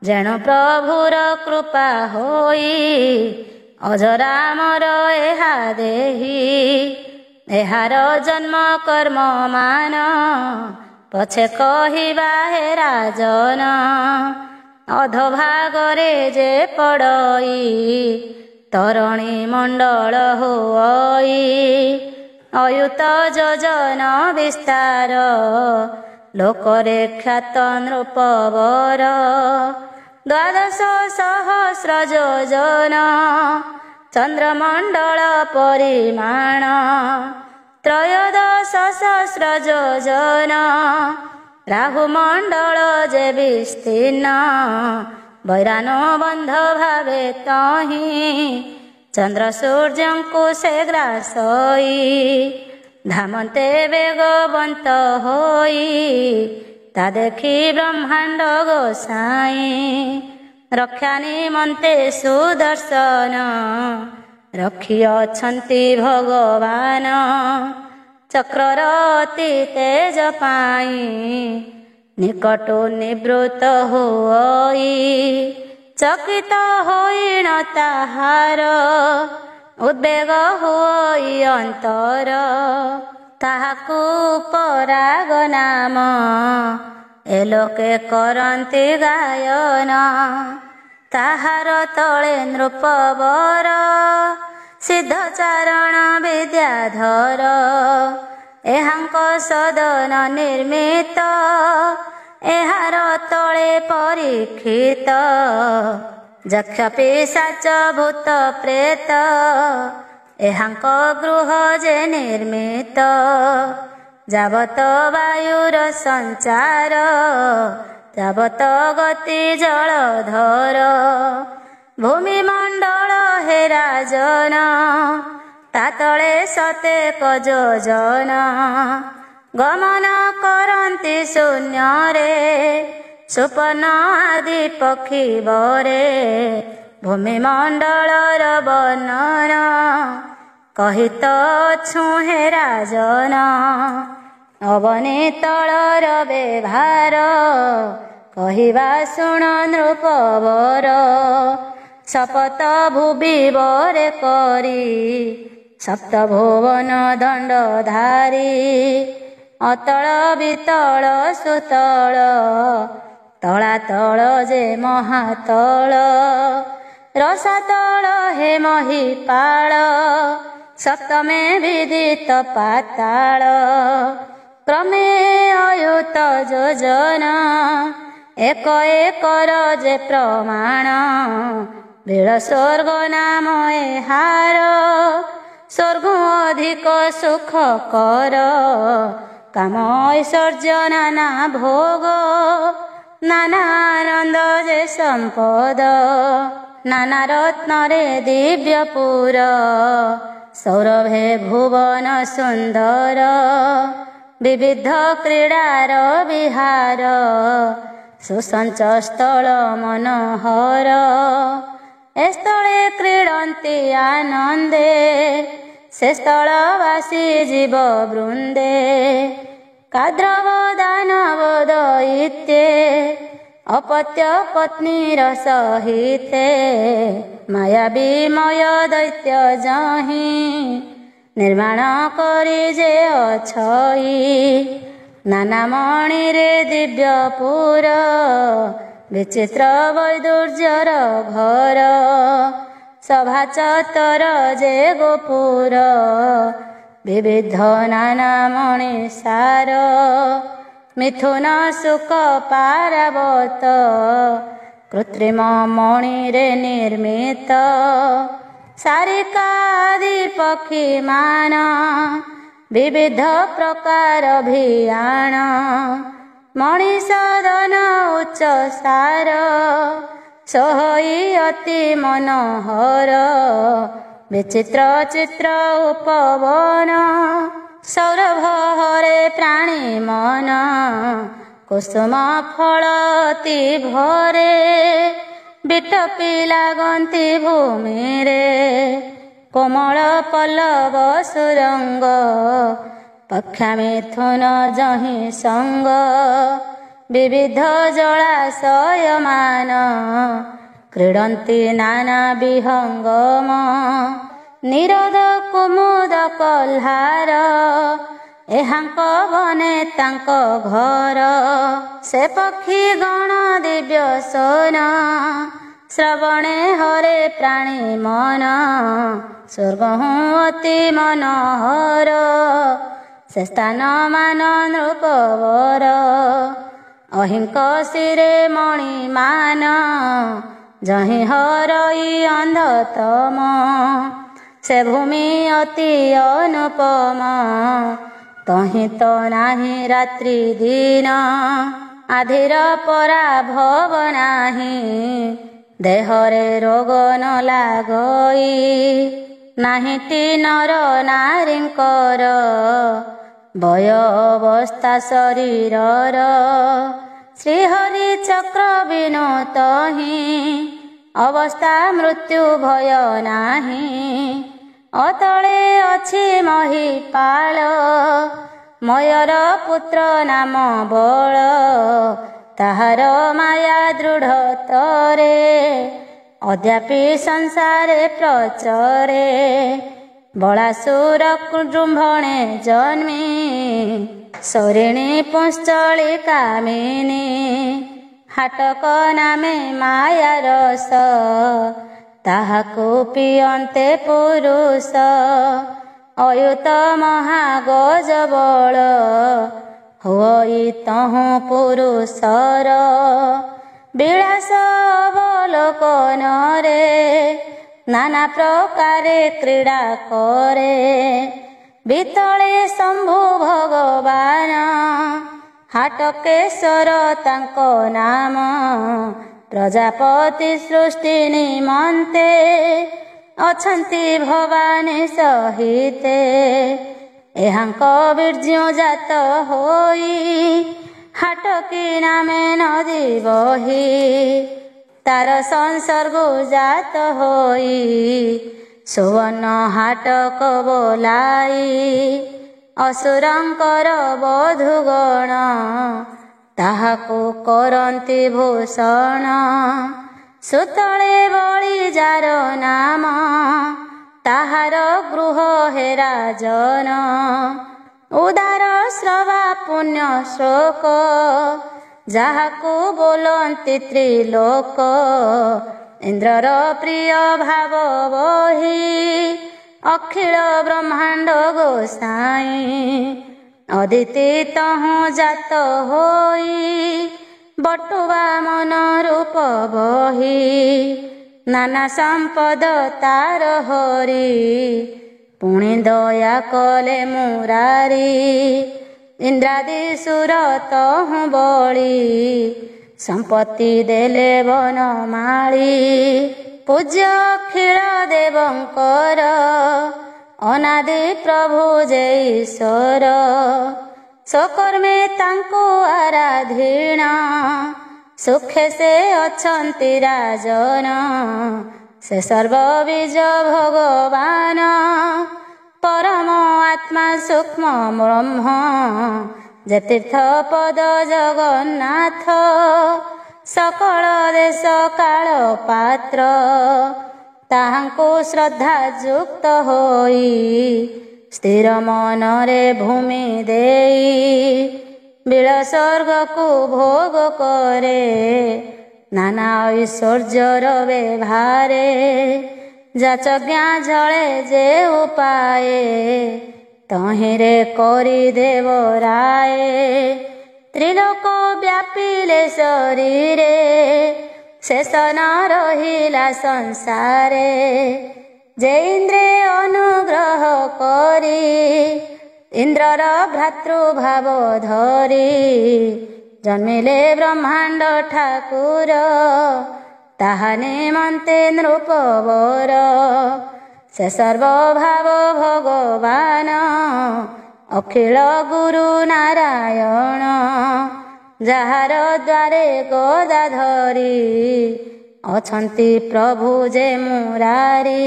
ଯେଣୁ ପ୍ରଭୁର କୃପା ହୋଇ, ଅଜରାମର ଏହା ଦେହି। ଏହାର ଜନ୍ମ କର୍ମ ମାନ, ପଛେ କହିବା ହେ ରାଜନ। ଅଧଭାଗରେ ଯେ ପଡ଼ଇ, ତରଣୀ ମଣ୍ଡଳ ହୋଇ। ଅୟୁତ ଯୋଜନ ବିସ୍ତାର, ଲୋକରେ ଖ୍ୟାତ ନୃପବର। ଦ୍ୱାଦଶ ସହସ୍ର ଯୋଜନ, ଚନ୍ଦ୍ରମଣ୍ଡଳ ପରିମାଣ। ତ୍ରୟୋଦଶ ସହସ୍ର ଯୋଜନ, ରାହୁମଣ୍ଡଳ ଯେ ବିସ୍ତୀର୍ଣ୍ଣ। ବୈରାନ ବନ୍ଧ ଭାବେ ତହିଁ, ଚନ୍ଦ୍ର ସୂର୍ଯ୍ୟଙ୍କୁ ସେ ଗ୍ରାସଇ। ଧାମନ୍ତେ ବେଗବନ୍ତ ହୋଇ, ତା ଦେଖି ବ୍ରହ୍ମାଣ୍ଡ ଗୋସାଇଁ। ରକ୍ଷା ନିମନ୍ତେ ସୁଦର୍ଶନ, ରଖି ଅଛନ୍ତି ଭଗବାନ। ଚକ୍ରର ଅତି ତେଜ ପାଇଁ, ନିକଟୁ ନିବୃତ ହୋଇ। ଚକିତ ହୋଇଣ ତାହାର, ଉଦ୍ବେଗ ହୋଇ ଅନ୍ତର। ତାହାକୁ ପରାଗ ନାମ, ଏ ଲୋକେ କରନ୍ତି ଗାୟନ। ତାହାର ତଳେ ନୃପବର, ସିଦ୍ଧ ଚାରଣ ବିଦ୍ୟାଧର। ଏହାଙ୍କ ସଦନ ନିର୍ମିତ, ଏହାର ତଳେ ପରୀକ୍ଷିତ। ଯକ୍ଷ ପିଶାଚ ଭୂତ ପ୍ରେତ, ଏହାଙ୍କ ଗୃହ ଯେ ନିର୍ମିତ। ଯାବତ ବାୟୁର ସଞ୍ଚାର, ଯାବତ ଗତି ଜଳଧର। ଭୂମିମଣ୍ଡଳ ହେ ରାଜନ, ତା ତଳେ ସତେକ ଯୋଜନ। ଗମନ କରନ୍ତି ଶୂନ୍ୟରେ, ସୁପର୍ଣ୍ଣ ଆଦି ପକ୍ଷୀ ବରେ ଭୂମି ମଣ୍ଡଳର ବର୍ଣ୍ଣନ କହିତ ଅଛୁଁ ହେ ରାଜନ ଅବନୀ ତଳର ବ୍ୟବହାର କହିବା ଶୁଣ ନୃପବର ଶପଥ ଭୁବି ବରେ କରି ସପ୍ତ ଭୁବନ ଦଣ୍ଡଧାରୀ ଅତଳ ବିତଳ ସୁତଳ ତଳାତଳ ଯେ ମହାତଳ ରସାତଳ ହେ ମହିପାଳ ସପ୍ତମେ ବିଦିତ ପାତାଳ କ୍ରମେ ଅୟୁତ ଯୋଜନା ଏକ ଏକର ଯେ ପ୍ରମାଣ ବୀଳ ସ୍ୱର୍ଗ ନାମ ଏହାର ସ୍ୱର୍ଗ ଅଧିକ ସୁଖ କର କାମ ଐଶ୍ୱର୍ଯ୍ୟ ନାନା ଭୋଗ ନାନା ଆନନ୍ଦ ଯେ ସମ୍ପଦ ନାନା ରତ୍ନରେ ଦିବ୍ୟପୁର ସୌରଭେ ଭୁବନ ସୁନ୍ଦର ବିବିଧ କ୍ରୀଡ଼ାର ବିହାର ସୁସଞ୍ଚ ସ୍ଥଳ ମନୋହର ଏ ସ୍ଥଳେ କ୍ରୀଡ଼ନ୍ତି ଆନନ୍ଦେ ସେ ସ୍ଥଳବାସୀ ଜୀବ ବୃନ୍ଦେ କାଦ୍ରବ ଦାନବ ଦୈତ୍ୟେ ଅପତ୍ୟ ପତ୍ନୀର ସହିତେ ମାୟା ବିମୟ ଦୈତ୍ୟ ଯହିଁ ନିର୍ମାଣ କରି ଯେ ଅଛଇ ନାନା ମଣିରେ ଦିବ୍ୟପୁର ବିଚିତ୍ର ବୈଦୁର୍ଯ୍ୟର ଘର ସଭା ଚତର ଯେ ଗୋପୁର ବିବିଧ ନାନା ମଣି ସାର ମିଥୁନ ସୁକ ପାରାବତ କୃତ୍ରିମ ମଣିରେ ନିର୍ମିତ ସାରିକାଦି ପକ୍ଷୀ ମାନ ବିବିଧ ପ୍ରକାର ଭିଆଣ ମଣିଷଦନ ଉଚ୍ଚ ସାର ସୋହଇ ଅତି ମନୋହର ବିଚିତ୍ର ଚିତ୍ର ଉପବନ ସୌରଭ ହରେ ପ୍ରାଣୀ ମନ କୁସୁମ ଫଳ ଅତି ଭରେ ବିଟପି ଲାଗନ୍ତି ଭୂମିରେ କୋମଳ ପଲ୍ଲବ ସୁରଙ୍ଗ ପକ୍ଷା ମିଥୁନ ଯହିଁ ସଙ୍ଗ ବିବିଧ ଜଳାଶୟମାନ କ୍ରୀଡ଼ନ୍ତି ନାନା ବିହଙ୍ଗମ ନିରୋଧ କୁମୁଦ କହ୍ଲାର ଏହାଙ୍କ ବନେ ତାଙ୍କ ଘର ସେ ପକ୍ଷୀ ଗଣ ଦିବ୍ୟ ସୋନ ଶ୍ରବଣେ ହରେ ପ୍ରାଣୀ ମନ ସ୍ୱର୍ଗ ଅତି ମନୋହର ସେ ସ୍ଥାନ ମାନ ନୃପବର ଅହିଙ୍କ ଶିରେ ମଣିମାନ ଯହିଁ ହରଇ ଅନ୍ଧତମ ସେ ଭୂମି ଅତି ଅନୁପମ ତହିଁ ତ ନାହିଁ ରାତ୍ରି ଦିନ ଆଧିର ପରାଭବ ନାହିଁ ଦେହରେ ରୋଗ ନ ଲାଗଇ ନାହିଁଟି ନର ନାରୀଙ୍କର ବୟ ଅବସ୍ଥା ଶରୀରର ଶ୍ରୀହରି ଚକ୍ର ବିନୁ ତହିଁ ଅବସ୍ଥା ମୃତ୍ୟୁ ଭୟ ନାହିଁ ଅତଳେ ଅଛି ମହିପାଳ ମୟର ପୁତ୍ର ନାମ ବଳ ତାହାର ମାୟା ଦୃଢ଼ତରେ ଅଦ୍ୟାପି ସଂସାରେ ପ୍ରଚରେ ବଳାସୁର ଜୃମ୍ଭଣେ ଜନ୍ମି ସରିଣୀ ପୁଞ୍ଚଳି କାମିନୀ ହାଟକ ନାମେ ମାୟା ରସ ତାହାକୁ ପିଅନ୍ତେ ପୁରୁଷ ଅୟୁତ ମହାଗଜ ବଳ ହୁଇ ତହୁଁ ପୁରୁଷର ବିଳାସ ଅବଲୋକନରେ ନାନା ପ୍ରକାରେ କ୍ରୀଡ଼ା କରେ ବିତଳେ ଶମ୍ଭୁ ଭଗବାନ ହାଟକେଶ୍ୱର ତାଙ୍କ ନାମ ପ୍ରଜାପତି ସୃଷ୍ଟି ନିମନ୍ତେ ଅଛନ୍ତି ଭବାନୀ ସହିତେ ଏହାଙ୍କ ବୀର୍ଯ୍ୟ ଜାତ ହୋଇ ହାଟ କି ନାମେ ନଦୀ ବହି ତାର ସଂସର୍ଗ ଜାତ ହୋଇ ସୁବର୍ଣ୍ଣ ହାଟକ ବୋଲାଇ ଅସୁରଙ୍କର ବଧୂଗଣ ତାହାକୁ କରନ୍ତି ଭୂଷଣ। ସୁତଳେ ବଳି ଯାର ନାମ ତାହାର ଗୃହ ହେରାଜନ। ଉଦାର ଶ୍ରବା ପୁଣ୍ୟ ଶ୍ଳୋକ ଯାହାକୁ ବୋଲନ୍ତି ତ୍ରିଲୋକ। ଇନ୍ଦ୍ରର ପ୍ରିୟ ଭାବ ବହି ଅଖିଳ ବ୍ରହ୍ମାଣ୍ଡ ଗୋସାଇଁ। ଅଦିତି ତହୁଁ ଜାତ ହୋଇ ବଟୁବା ମନ ରୂପ ବହି। ନାନା ସମ୍ପଦ ତାର ହରି ପୁଣି ଦୟା କଲେ ମୁରାରି। ଇନ୍ଦ୍ରାଦି ସୁର ତହୁଁ ବଳି ସମ୍ପତ୍ତି ଦେଲେ ବନମାଳି। ପୂଜ୍ୟ ଅଖିଳ ଦେବଙ୍କର ଅନାଦି ପ୍ରଭୁ ଯେ ଈଶ୍ୱର। ସକର୍ମେ ତାଙ୍କୁ ଆରାଧୀଣ ସୁଖେ ସେ ଅଛନ୍ତି ରାଜନ। ସେ ସର୍ବବୀଜ ଭଗବାନ ପରମ ଆତ୍ମା ସୂକ୍ଷ୍ମ ବ୍ରହ୍ମ। ଯେ ତୀର୍ଥ ପଦ ଜଗନ୍ନାଥ ସକଳ ଦେଶ କାଳ ପାତ୍ର। ତାହାଙ୍କୁ ଶ୍ରଦ୍ଧା ଯୁକ୍ତ ହୋଇ ସ୍ଥିର ମନରେ ଭୂମି ଦେଇ ବିଳ ସ୍ୱର୍ଗକୁ ଭୋଗ କରେ ନାନା ଐଶ୍ୱର୍ଯ୍ୟର ବ୍ୟବହାରେ। ଯାଚଜ୍ଞା ଜଳେ ଯେ ଉପାଏ ତହିଁରେ କରିଦେବ ରାଏ। ତ୍ରିଲୋକ ବ୍ୟାପିଲେ ଶରୀରେ ଶେଷ ନ ରହିଲା ସଂସାରେ। ଯେ ଇନ୍ଦ୍ରେ ଅନୁଗ୍ରହ କରି ଇନ୍ଦ୍ରର ଭ୍ରାତୃଭାବ ଧରି ଜନ୍ମିଲେ ବ୍ରହ୍ମାଣ୍ଡ ଠାକୁର। ତାହା ନିମନ୍ତେ ନୃପବର ସେ ସର୍ବଭାବ ଭଗବାନ। ଅଖିଳ ଗୁରୁ ନାରାୟଣ ଯାହାର ଦ୍ୱାରେ ଗଦାଧରି ଅଛନ୍ତି ପ୍ରଭୁ ଯେ ମୁରାରି।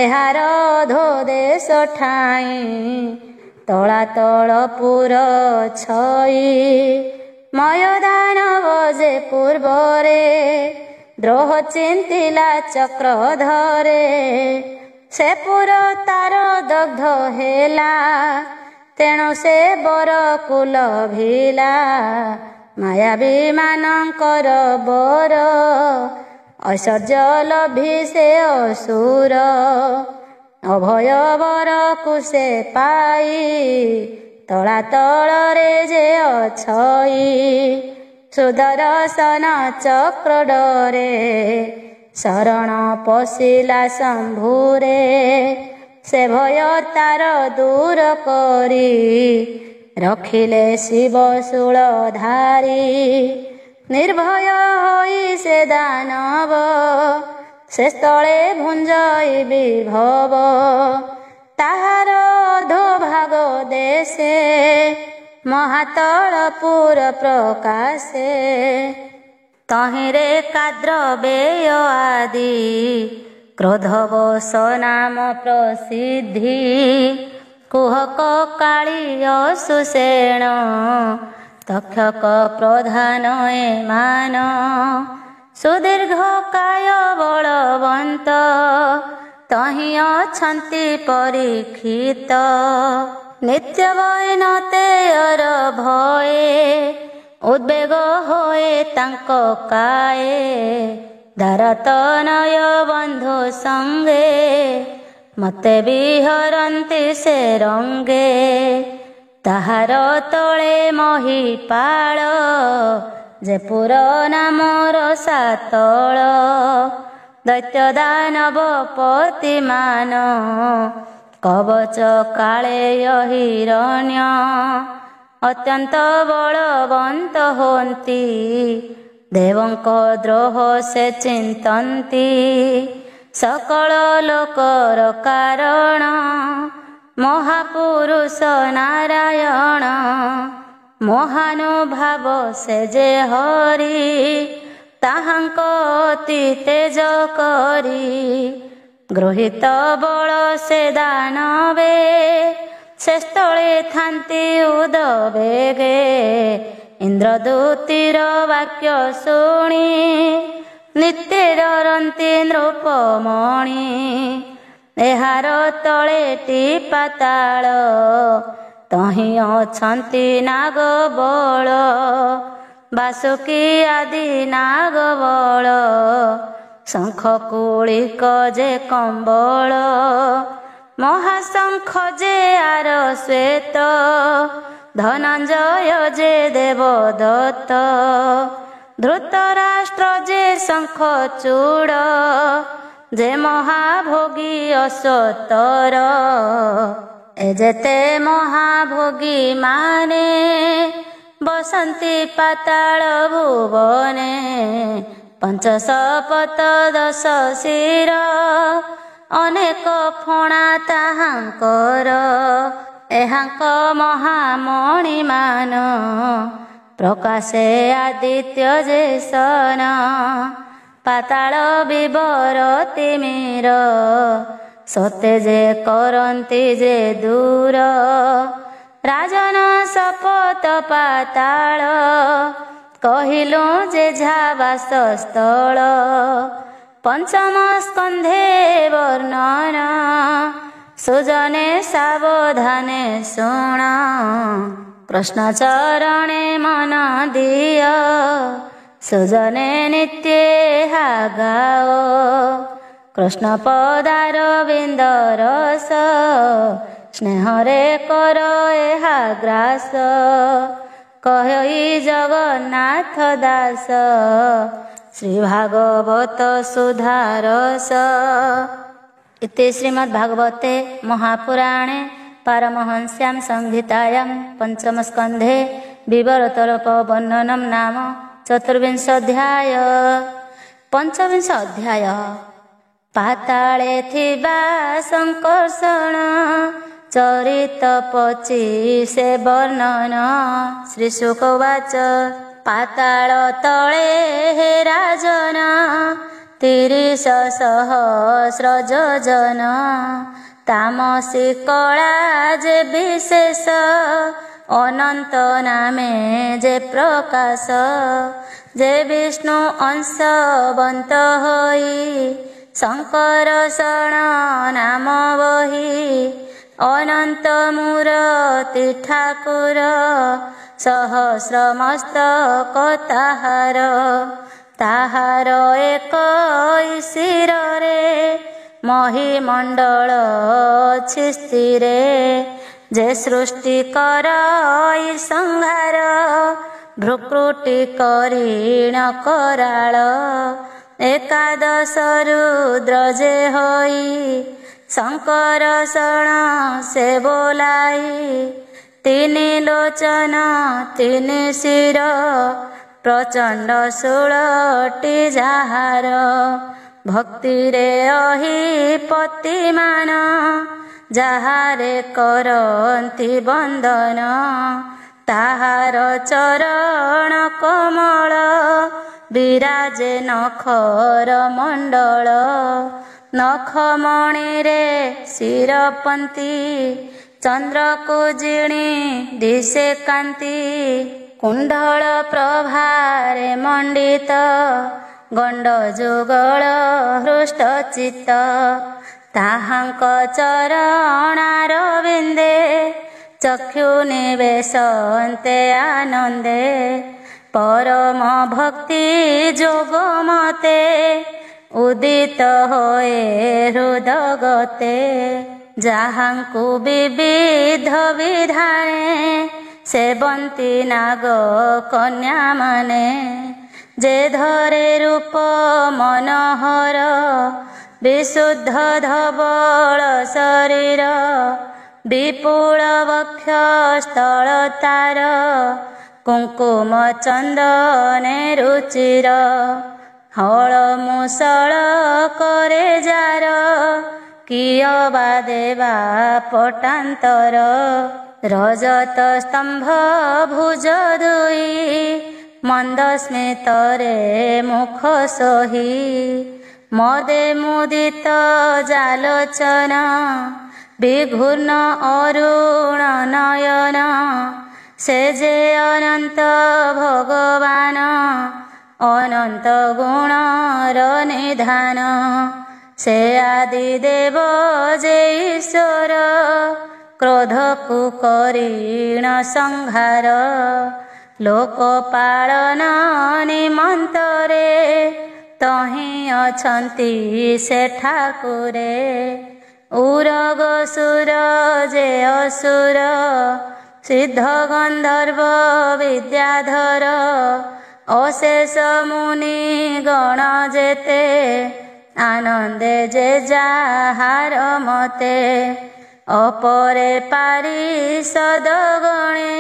ଏହାର ଅଧୋଦେଶ ଠାଇଁ ତଳାତଳ ପୁର ଛଇ। ମୟଦାନବ ଯେ ପୂର୍ବରେ ଦ୍ରୋହ ଚିନ୍ତିଲା ଚକ୍ରଧରେ। ସେ ପୁର ତାର ଦଗ୍ଧ ହେଲା ତେଣୁ ସେ ବରକୁ ଲଭିଲା। ମାୟାବୀ ମାନଙ୍କର ବର ଐଶ୍ୱର୍ଯ୍ୟ ଲଭି ସେ ଅସୁର। ଅଭୟ ବରକୁ ସେ ପାଇ ତଳାତଳରେ ଯେ ଅଛଇ। ସୁଦର୍ଶନ ଚକ୍ର ଡରେ ଶରଣ ପଶିଲା ଶମ୍ଭୁରେ। ସେ ଭୟ ତାର ଦୂର କରି ରଖିଲେ ଶିବ ଶୂଳଧାରୀ। ନିର୍ଭୟ ହୋଇ ସେ ଦାନବ ସେ ସ୍ଥଳେ ଭୁଞ୍ଜଇ ବିଭବ। ତାହାର ଅଧୋଭାଗ ଦେଶେ ମହାତଳପୁର ପ୍ରକାଶେ। ତହିଁରେ କାଦ୍ରବେୟ ଆଦି କ୍ରୋଧବଶ ନାମ ପ୍ରସିଦ୍ଧି। କୁହକ କାଳି ଅସୁଷେଣ ତକ୍ଷକ ପ୍ରଧାନ ଏମାନ। ସୁଦୀର୍ଘ କାୟ ବଳବନ୍ତ ତହିଁ ଅଛନ୍ତି ପରୀକ୍ଷିତ। ନିତ୍ୟ ବୈନତେୟର ଭୟେ ଉଦ୍ବେଗ ହୋଏ ତାଙ୍କ କାଏ। ଦାରତନୟ ବନ୍ଧୁ ସଙ୍ଗେ ମତେ ବିହରନ୍ତି ସେ ରଙ୍ଗେ। ତାହାର ତଳେ ମହିପାଳ ଯେ ପୁର ନାମର ସାତଳ। ଦୈତ୍ୟ ଦାନବ ପତିମାନ କବଚ କାଳେୟ ହିରଣ୍ୟ। ଅତ୍ୟନ୍ତ ବଳବନ୍ତ ହୁଅନ୍ତି ଦେବଙ୍କ ଦ୍ରୋହ ସେ ଚିନ୍ତନ୍ତି। ସକଳ ଲୋକର କାରଣ ମହାପୁରୁଷ ନାରାୟଣ। ମହାନୁଭାବ ସେ ଯେ ହରି ତାହାଙ୍କ ଅତି ତେଜ କରି ଗୃହୀତ ବଳ ସେ ଦାନବେ ସେ ସ୍ଥଳେ ଥାନ୍ତି ଉଦବେଗେ ଇନ୍ଦ୍ରଦୂତୀର ବାକ୍ୟ ଶୁଣି ନିତ୍ୟ ଡରନ୍ତି ନୃପମଣି ଏହାର ତଳେଟି ପାତାଳ ତହିଁ ଅଛନ୍ତି ନାଗ ବଳ ବାସୁକୀ ଆଦି ନାଗ ବଳ ଶଙ୍ଖ କୁଳିକ ଯେ କମ୍ବଳ ମହାଶଙ୍ଖ ଯେ ଆର ଶ୍ଵେତ ଧନଞ୍ଜୟ ଯେ ଦେବଦତ୍ତ ଧୃତରାଷ୍ଟ୍ର ଯେ ଶଙ୍ଖ ଚୂଡ଼ ଯେ ମହାଭୋଗୀ ଅଶ୍ୱତର ଏ ଯେତେ ମହାଭୋଗୀ ମାନେ ବସନ୍ତି ପାତାଳ ଭୁବନେ ପଞ୍ଚଶପଥ ଦଶ ଶିର ଅନେକ ଫଣା ତାହାଙ୍କର ଏହାଙ୍କ ମହାମଣିମାନ ପ୍ରକାଶେ ଆଦିତ୍ୟ ଯେ ସନ ପାତାଳ ବିବର ତିମିର ସତେ ଯେ କରନ୍ତି ଯେ ଦୂର ରାଜନ ଶପଥ ପାତାଳ କହିଲୁ ଯେ ଝାବାସ ସ୍ଥଳ ପଞ୍ଚମ ସ୍କନ୍ଧେ ବର୍ଣ୍ଣନ ସୁଜନେ ସାବଧାନେ ଶୁଣ କୃଷ୍ଣ ଚରଣେ ମନ ଦିଅ ସୁଜନେ ନିତ୍ୟ ଗାଓ କୃଷ୍ଣ ପଦାର ବିନ୍ଦ ରସ ସ୍ନେହରେ କର ଏହା ଗ୍ରାସ କହି ଜଗନ୍ନାଥ ଦାସ ଶ୍ରୀ ଭାଗବତ ସୁଧାରସ ଇତି ଶ୍ରୀମଦ୍ଭାଗବତେ ମହାପୁରାଣେ ପାରମହଂସ୍ୟାಂ ସଂହିତାୟାं ପଞ୍ଚମ ସ୍କନ୍ଧେ ବିବରତଳପ ବର୍ଣ୍ଣନಂ ନାମ ଚତୁର୍ବିଂଶ ପଞ୍ଚବିଂଶ ଅଧ୍ୟାୟ ପାତାଳେ ଥିବା ସଂକର୍ଷଣ ଚରିତ 25 ବର୍ଣ୍ଣନ ଶ୍ରୀ ଶୁକ ଉବାଚ ପାତାଳ ତଳେ ହେ ରାଜନ 30 ସହସ୍ର ଯୋଜନ ତାମସୀ କଳା ଯେ ବିଶେଷ ଅନନ୍ତ ନାମେ ଯେ ପ୍ରକାଶ ଯେ ବିଷ୍ଣୁ ଅଂଶବନ୍ତ ହୋଇ ଶଙ୍କର ଶରଣ ନାମ ବହି ଅନନ୍ତ ମୂରତି ଠାକୁର ସହସ୍ର ମସ୍ତକ ତାହାର ଏକ ଶିରରେ ମହିମଣ୍ଡଳ ଅଛି ସ୍ଥିରେ ଯେ ସୃଷ୍ଟି କର ସଂହାର ଭୃକୁଟି କରିଣ କରାଳ ଏକାଦଶ ରୁଦ୍ର ଯେ ହୋଇ ଶଙ୍କର ଶରଣ ସେ ବୋଲାଇ 3 ଲୋଚନ 3 ଶିର ପ୍ରଚଣ୍ଡ ଷୋଳଟି ଯାହାର ଭକ୍ତିରେ ଅହିପତିମାନ ଯାହାରେ କରନ୍ତି ବନ୍ଦନ ତାହାର ଚରଣ କମଳ ବିରାଜେ ନଖର ମଣ୍ଡଳ ନଖମଣିରେ ଶିରପନ୍ତି ଚନ୍ଦ୍ରକୁ ଜିଣି ଦିଶେ କାନ୍ତି କୁଣ୍ଡଳ ପ୍ରଭାରେ ମଣ୍ଡିତ ଗଣ୍ଡ ଯୁଗଳ ହୃଷ୍ଟ ଚିତ୍ତ ତାହାଙ୍କ ଚରଣାର ବିନ୍ଦେ ଚକ୍ଷୁ ନିବେଶନ୍ତେ ଆନନ୍ଦେ ପରମ ଭକ୍ତି ଯୋଗ ମତେ ଉଦିତ ହୋଏ ହୃଦଗତେ ଯାହାଙ୍କୁ ବିବିଧ ବିଧାନେ ସେବନ୍ତି ନାଗ କନ୍ୟାମାନେ ଯେ ଧରେ ରୂପ ମନୋହର ବିଶୁଦ୍ଧ ଧବଳ ଶରୀର ବିପୁଳ ବକ୍ଷ ସ୍ଥଳ ତାର କୁଙ୍କୁମ ଚନ୍ଦନେ ରୁଚିର ହଳ ମୁଷଳ କରେ ଯାର କିଅ ବା ଦେବା ପଟାନ୍ତର ରଜତ ସ୍ତମ୍ଭ ଭୁଜ ଦୁଇ ମନ୍ଦ ସ୍ମିତରେ ମୁଖ ସହି ମଦେ ମୁଦିତ ଜାଲୋଚନ ବିଘୂର୍ଣ୍ଣ ଅରୁଣ ନୟନ ସେ ଯେ ଅନନ୍ତ ଭଗବାନ ଅନନ୍ତ ଗୁଣର ନିଧାନ ସେ ଆଦି ଦେବ ଯେ ଈଶ୍ୱର କ୍ରୋଧକୁ କରିଣ ସଂହାର ଲୋକ ପାଳନ ନିମନ୍ତରେ ତହିଁ ଅଛନ୍ତି ସେ ଠାକୁରେ ଉରଗ ସୁର ଯେ ଅସୁର ସିଦ୍ଧ ଗନ୍ଧର୍ବ ବିଦ୍ୟାଧର ଅଶେଷ ମୁନି ଗଣ ଯେତେ ଆନନ୍ଦେ ଯେ ଯାହାର ମତେ ଅପରେ ପାରିଷଦ ଗଣେ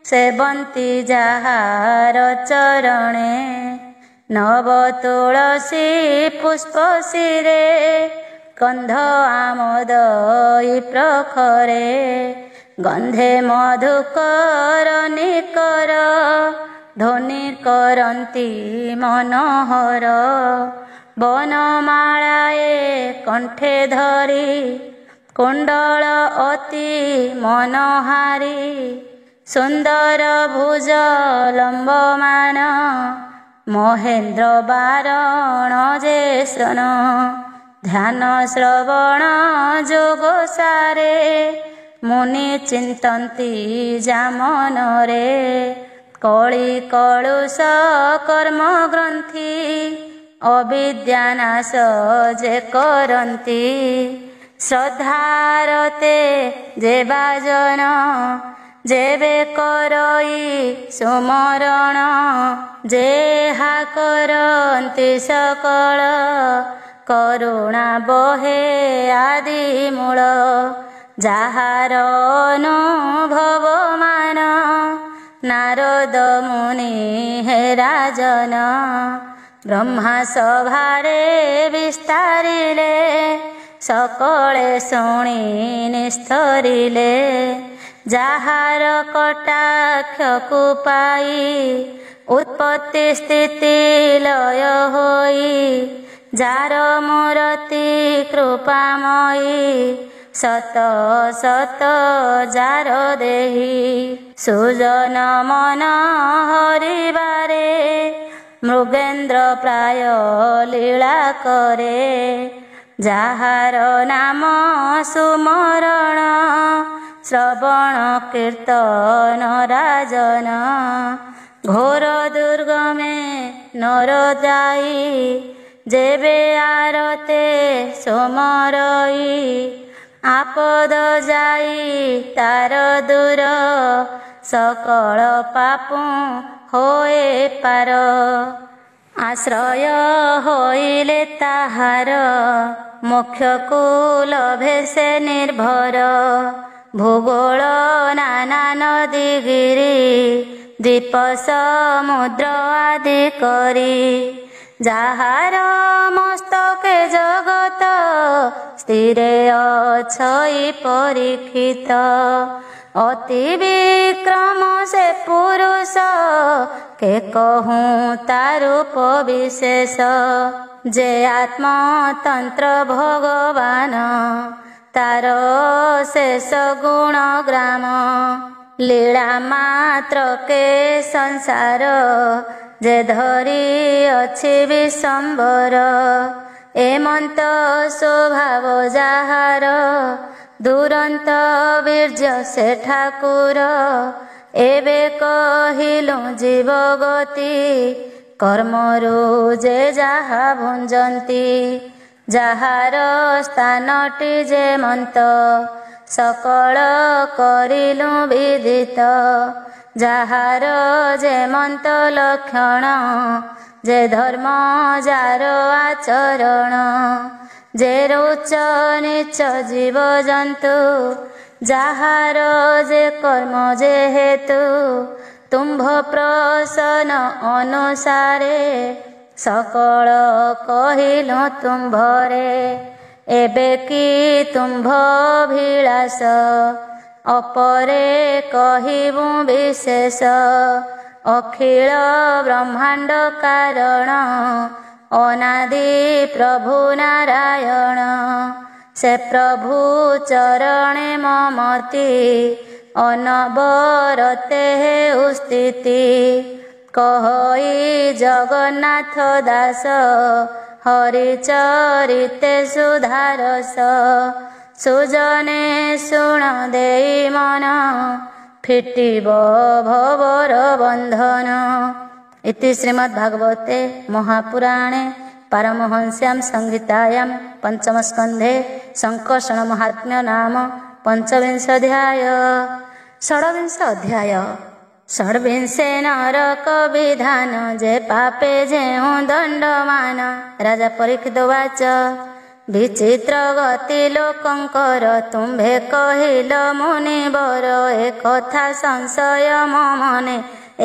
ସେବନ୍ତି ଯାହାର ଚରଣେ ନବ ତୁଳସୀ ପୁଷ୍ପ ଶିରେ ଗନ୍ଧ ଆମୋଦ ପ୍ରଖରେ ଗନ୍ଧେ ମଧୁକର ନିକର ଧ୍ୱନି କରନ୍ତି ମନୋହର ବନମାଳାଏ କଣ୍ଠେ ଧରି କୁଣ୍ଡଳ ଅତି ମନୋହାରୀ ସୁନ୍ଦର ଭୁଜ ଲମ୍ବମାନ ମହେନ୍ଦ୍ର ବାରଣ ଯେ ସନ ଧ୍ୟାନ ଶ୍ରବଣ ଯୋଗ ସାରେ ମୁନି ଚିନ୍ତନ୍ତି ଜାମନରେ କଳି କଳୁଷ କର୍ମ ଗ୍ରନ୍ଥି ଅବିଦ୍ୟାନାଶ ଯେ କରନ୍ତି ଶ୍ରଦ୍ଧାରତେ ଯେ ବାଜନ ଯେବେ କରଇ ସୁମରଣ ଯେହା କରନ୍ତି ସକଳ କରୁଣା ବହେ ଆଦି ମୂଳ ଯାହାର ଅନୁଭବମାନ ନାରଦ ମୁନି ହେ ରାଜନ ବ୍ରହ୍ମା ସଭାରେ ବିସ୍ତାରିଲେ ସକଳେ ଶୁଣି ନିସ୍ତରିଲେ ଯାହାର କଟାକ୍ଷକୁ ପାଇ ଉତ୍ପତ୍ତି ସ୍ଥିତି ଲୟ ହୋଇ ଯାର ମୂରତି କୃପାମୟୀ ସତ ସତ ଯାର ଦେହି ସୁଜନ ମନ ହରିବାରେ ମୃଗେନ୍ଦ୍ର ପ୍ରାୟ ଲୀଳା କରେ ଯାହାର ନାମ ସୁମରଣ ଶ୍ରବଣ କୀର୍ତ୍ତନ ରାଜନ ଘୋର ଦୁର୍ଗମେ ନର ଯାଇ ଯେବେ ଆରତେ ସୁମରଇ ଆପଦ ଯାଇ ତାର ଦୂର ସକଳ ପାପ ହୋଏ ପାର ଆଶ୍ରୟ ହୋଇଲେ ତାହାର ମୋକ୍ଷକୁ ଲଭେ ସେ ନିର୍ଭର ଭୂଗୋଳ ନାନା ନଦୀ ଗିରି ଦ୍ୱୀପ ସମୁଦ୍ର ଆଦି କରି ଯାହାର ମସ୍ତକେ ଜଗତ ସ୍ଥିରେ ଅଛଇ ପରୀକ୍ଷିତ ଅତି ବିକ୍ରମ ସେ ପୁରୁଷ କେ କହୁଁ ତା ରୂପ ବିଶେଷ ଯେ ଆତ୍ମତନ୍ତ୍ର ଭଗବାନ ତାର ଶେଷ ଗୁଣ ଗ୍ରାମ ଲୀଳା ମାତ୍ର କେ ସଂସାର ଯେ ଧରି ଅଛି ବିଶମ୍ବର ଏମନ୍ତ ସ୍ୱଭାବ ଯାହାର ଦୁରନ୍ତ ବୀର୍ଯ୍ୟ ସେ ଠାକୁର ଏବେ କହିଲୁ ଜୀବଗତି କର୍ମରୁ ଯେ ଯାହା ଭୁଞ୍ଜନ୍ତି ଯାହାର ସ୍ଥାନଟି ଯେ ମନ୍ତ ସକଳ କରିଲୁ ବିଦିତ ଯାହାର ଯେ ମନ୍ତ ଲକ୍ଷଣ ଯେ ଧର୍ମ ଯାର ଆଚରଣ ଯେ ଉଚ୍ଚ ନିଚ ଜୀବଜନ୍ତୁ ଯାହାର ଯେ କର୍ମ ଯେ ହେତୁ ତୁମ୍ଭ ପ୍ରସନ୍ନ ଅନୁସାରେ ସକଳ କହିଲୁ ତୁମ୍ଭରେ ଏବେ କି ତୁମ୍ଭ ଅଭିଳାଷ अपरे कहिबु विशेष अखिल ब्रह्मांड कारण अनादि प्रभु नारायण से प्रभु चरणे ममति अनबरते स्थिति कहई जगन्नाथ दास हरिचरिते सुधारस सुजने शुण देई मन फिटिब भवर बंधन। इति श्रीमद्भागवते महापुराणे पारमहंस्यां संहितायां पंचम स्कंधे संकर्षण महात्म्य नाम पंचविंशाध्याय। षड्विंश अध्याय। षड्विंशे नरक विधान जे पापे जेउ दंडमान। राजा परीक्षित वाच विचित्र गति लोकंकर तुम्भे कहिल मुनिवर ए कथा संशय मने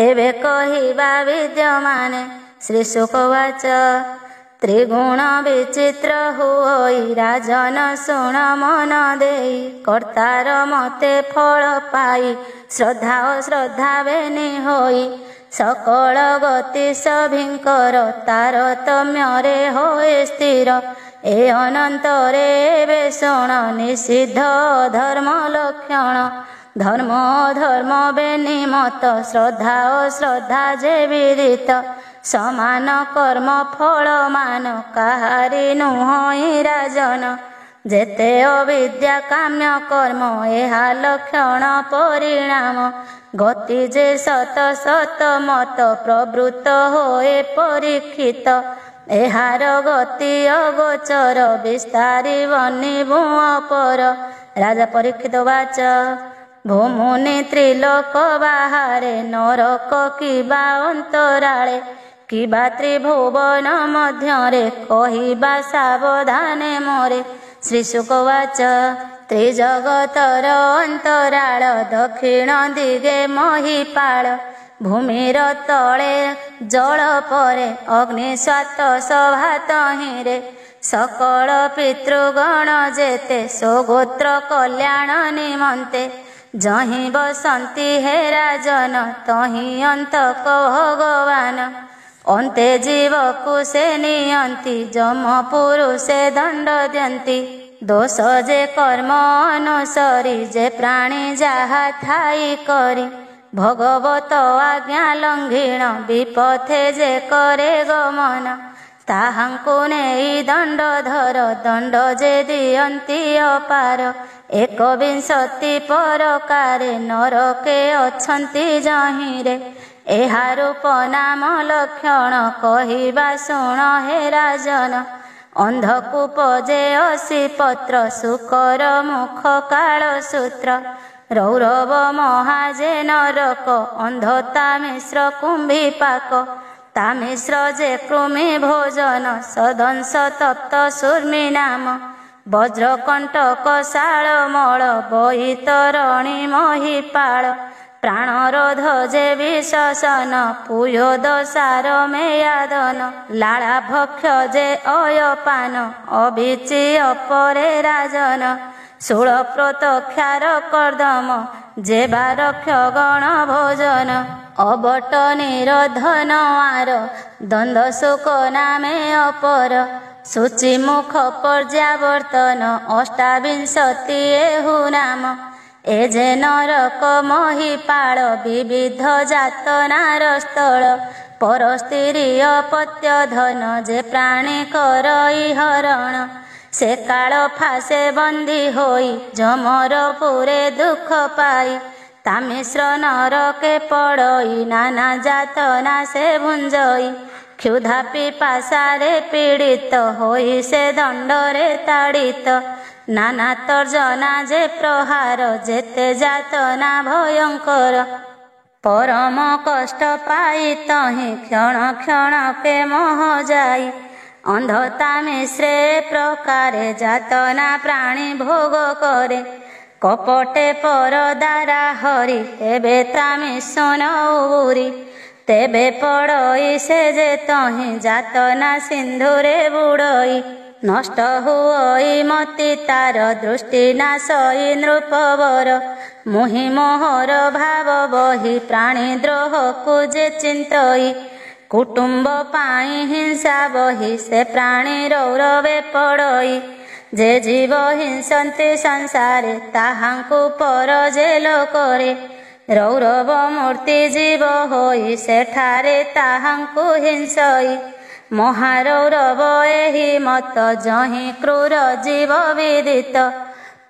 एवे कहिबा विद्यमाने। श्री शुकवाच त्रिगुण विचित्र होई राजन शुण मन देई कर्तार मते फल पाई श्रद्धा श्रद्धा बेनी होई सकल गति सभिंकर तारतम्यरे होए स्थिर ए अनंतरे वे शुण निषिद्ध धर्म लक्षण धर्म धर्म बेनी मत श्रद्धा श्रद्धा जे विदित समान कर्म फल मान काहारी नुहई राजन जेते अविद्या काम्य कर्म एहा लक्षण परिणाम गति जे सत सत मत प्रवृत्त होए परीक्षित एहार गति अगोचर विस्तारी बनिबु अपर। राजा परीक्षित वाच भूमुनि त्रिलोक बाहारे नरक किबा अंतराळे किबा त्रिभुवन मध्यरे कहिबा सावधाने मोरे। श्री शुकवाच त्रिजगतर अंतराळ दक्षिण दिगे महिपाळ भूमिर तले जल परे अग्नि स्वात सभा तहिरे सकल पितृगण जेते स्वगोत्र कल्याण निमन्ते जहि बसंती हे राजन तहि अंतक भगवान अन्ते जीवकु से नियंती जम पुरुषे दंड दियंती दोष जे कर्म अनुसरी जे प्राणी जाहा थाई करी भगवत आज्ञा लंघिण विपथे जे करे गमन ताहांकु नेई दंड धर दंड जे दियंती अपार एकविंशति परकारे नरके अछंती जहिरे एहा रूप नाम लक्षण कहिबा शुण हे राजन अंधकूप जे असी पत्र शुकर मुख काल सूत्र रौरव महाजे नरक अंधता मिश्र कुंभी पाक तामिश्र जे कृमि भोजन सदंश तप्त सूर्मि नाम वज्रकंटक शालमल बैतरणी महिपाल प्राणरोध जे विशसन पुयोद सार मेयादन लाला भक्ष जे अयपान अभिचि अपरे राजन शूल प्रोतक्षार कर्दम जे बारक्ष गण भोजन अबट निरोधन आर द्वंद सुख नामे अपर शुचिमुख पर्यावर्तन अष्टाविंशति एहु नाम ए जे नरक महिपाल विविध जातनार स्थल परस्त्री अपत्य धन जे प्राणी करई हरण से काल फासे बंदी होई जमर पुरे दुख पाई तामिश्र नरके पड़ई नाना जातना से भुंजई क्षुधा पिपासारे पीड़ित होई से दंडरे ताड़ित नाना तर्जना जे प्रहार जेते जातना भयंकर परम कष्ट पाई तहि क्षण क्षण के मोह जाई अंधता मिश्रे प्रकारे जातना प्राणी भोग करे कपटे पर दारा हरि तेबे तामिशुन उरी तेबे पड़ई से जे तहि जातना सिंधुरे बुड़ई ନଷ୍ଟ ହୁଅଇ ମତି ତାର ଦୃଷ୍ଟି ନାଶଇ ନୃପବର ମୁହିଁ ମୋହର ଭାବ ବହି ପ୍ରାଣୀ ଦ୍ରୋହକୁ ଯେ ଚିନ୍ତଇ କୁଟୁମ୍ବ ପାଇଁ ହିଂସା ବହି ସେ ପ୍ରାଣୀ ରୌରବେ ପଡ଼ଇ ଯେ ଜୀବ ହିଂସନ୍ତି ସଂସାରେ ତାହାଙ୍କୁ ପର ଜେଲ କରେ ରୌରବ ମୂର୍ତ୍ତି ଜୀବ ହୋଇ ସେଠାରେ ତାହାଙ୍କୁ ହିଂସଇ ମହାରୌରବ ଏହି ମତ ଯହିଁ କ୍ରୂର ଜୀବ ବିଦିତ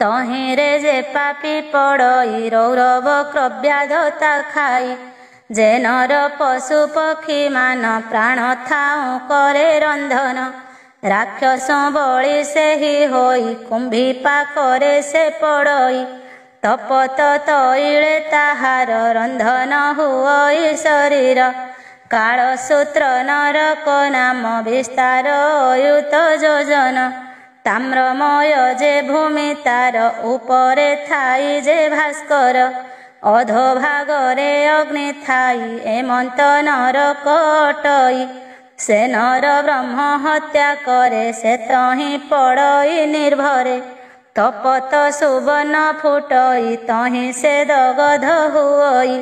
ତହିଁରେ ଯେ ପାପି ପଡ଼ଇ ରୌରବ କ୍ରବ୍ୟାଧତା ଖାଇ ଯେ ନର ପଶୁ ପକ୍ଷୀ ମାନ ପ୍ରାଣ ଥାଉଁ କରେ ରନ୍ଧନ ରାକ୍ଷସ ବଳି ସେହି ହୋଇ କୁମ୍ଭୀ ପାକରେ ସେ ପଡ଼ଇ ତପତ ତୈଳେ ତାହାର ରନ୍ଧନ ହୁଅଇ ଶରୀର କାଳସୂତ୍ର ନରକ ନାମ ବିସ୍ତାର ଅୟୁତ ଯୋଜନ ତାମ୍ରମୟ ଯେ ଭୂମି ତାର ଉପରେ ଥାଇ ଯେ ଭାସ୍କର ଅଧୋଭାଗରେ ଅଗ୍ନି ଥାଇ ଏମନ୍ତ ନରକ ଅଟଇ ସେ ନର ବ୍ରହ୍ମ ହତ୍ୟା କରେ ସେ ତହିଁ ପଡ଼ଇ ନିର୍ଭରେ ତପତ ସୁବର୍ଣ୍ଣ ଫୁଟଇ ତହିଁ ସେ ଦଗଧ ହୁଅଇ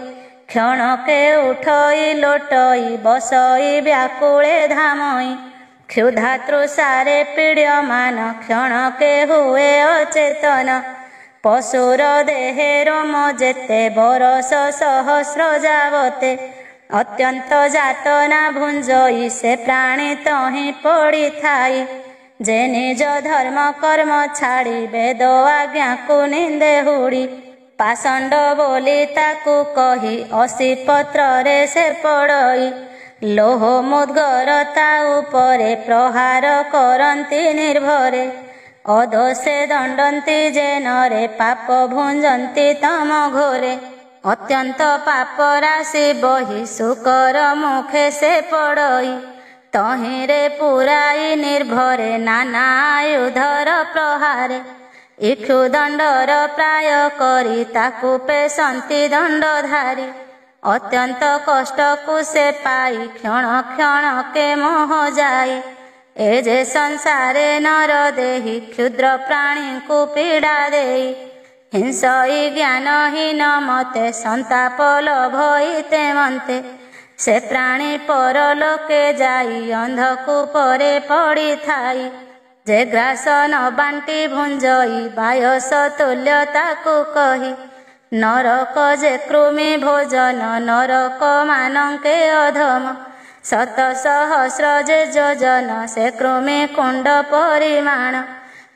କ୍ଷଣକେ ଉଠଇ ଲୋଟଇ ବସଇ ବ୍ୟାକୁଳେ ଧାମଇ କ୍ଷୁଧା ତୃଷାରେ ପୀଡ଼୍ୟମାନ କ୍ଷଣକେ ହୁଏ ଅଚେତନ ପଶୁର ଦେହେ ରୋମ ଯେତେ ବରଷ ସହସ୍ର ଯାବତେ ଅତ୍ୟନ୍ତ ଯାତନା ଭୁଞ୍ଜଇ ସେ ପ୍ରାଣୀ ତହିଁ ପଡ଼ିଥାଇ ଯେ ନିଜ ଧର୍ମ କର୍ମ ଛାଡ଼ି ବେଦ ଆଜ୍ଞାକୁ ନିନ୍ଦେ ହୁଡ଼ି ପାଷଣ୍ଡ ବୋଲି ତାକୁ କହି ଅସି ପତ୍ରରେ ସେ ପଡ଼ଇ ଲୋହ ମୁଦ୍ଗର ତା ଉପରେ ପ୍ରହାର କରନ୍ତି ନିର୍ଭରେ ଅଦୋଷେ ଦଣ୍ଡନ୍ତି ଯେ ନରେ ପାପ ଭୁଞ୍ଜନ୍ତି ତମ ଘୋରେ ଅତ୍ୟନ୍ତ ପାପ ରାଶି ବହି ଶୁକର ମୁଖେ ସେ ପଡ଼ଇ ତହିଁରେ ପୁରାଇ ନିର୍ଭରେ ନାନା ଆୟୁଧର ପ୍ରହାରେ ଇକ୍ଷୁ ଦଣ୍ଡର ପ୍ରାୟ କରି ତାକୁ ପେଶନ୍ତି ଦଣ୍ଡଧାରୀ ଅତ୍ୟନ୍ତ କଷ୍ଟକୁ ସେ ପାଇ କ୍ଷଣ କ୍ଷଣକେ ମୋହ ଯାଇ ଏ ଯେ ସଂସାରେ ନର ଦେହି କ୍ଷୁଦ୍ର ପ୍ରାଣୀଙ୍କୁ ପୀଡ଼ା ଦେଇ ହିଂସଇ ଜ୍ଞାନହୀନ ମତେ ସନ୍ତାପ ଲୋଭଇ ତେମନ୍ତେ ସେ ପ୍ରାଣୀ ପରଲୋକେ ଯାଇ ଅନ୍ଧକୂପରେ ପଡ଼ିଥାଇ ଯେ ଗ୍ରାସ ନ ବାଣ୍ଟି ଭୁଞ୍ଜଇ ବାୟସ ତୁଲ୍ୟ ତାକୁ କହି ନରକ ଯେ କୃମି ଭୋଜନ ନରକ ମାନଙ୍କେ ଅଧମ ଶତ ସହସ୍ର ଯେ ଯୋଜନ ସେ କୃମି କୁଣ୍ଡ ପରିମାଣ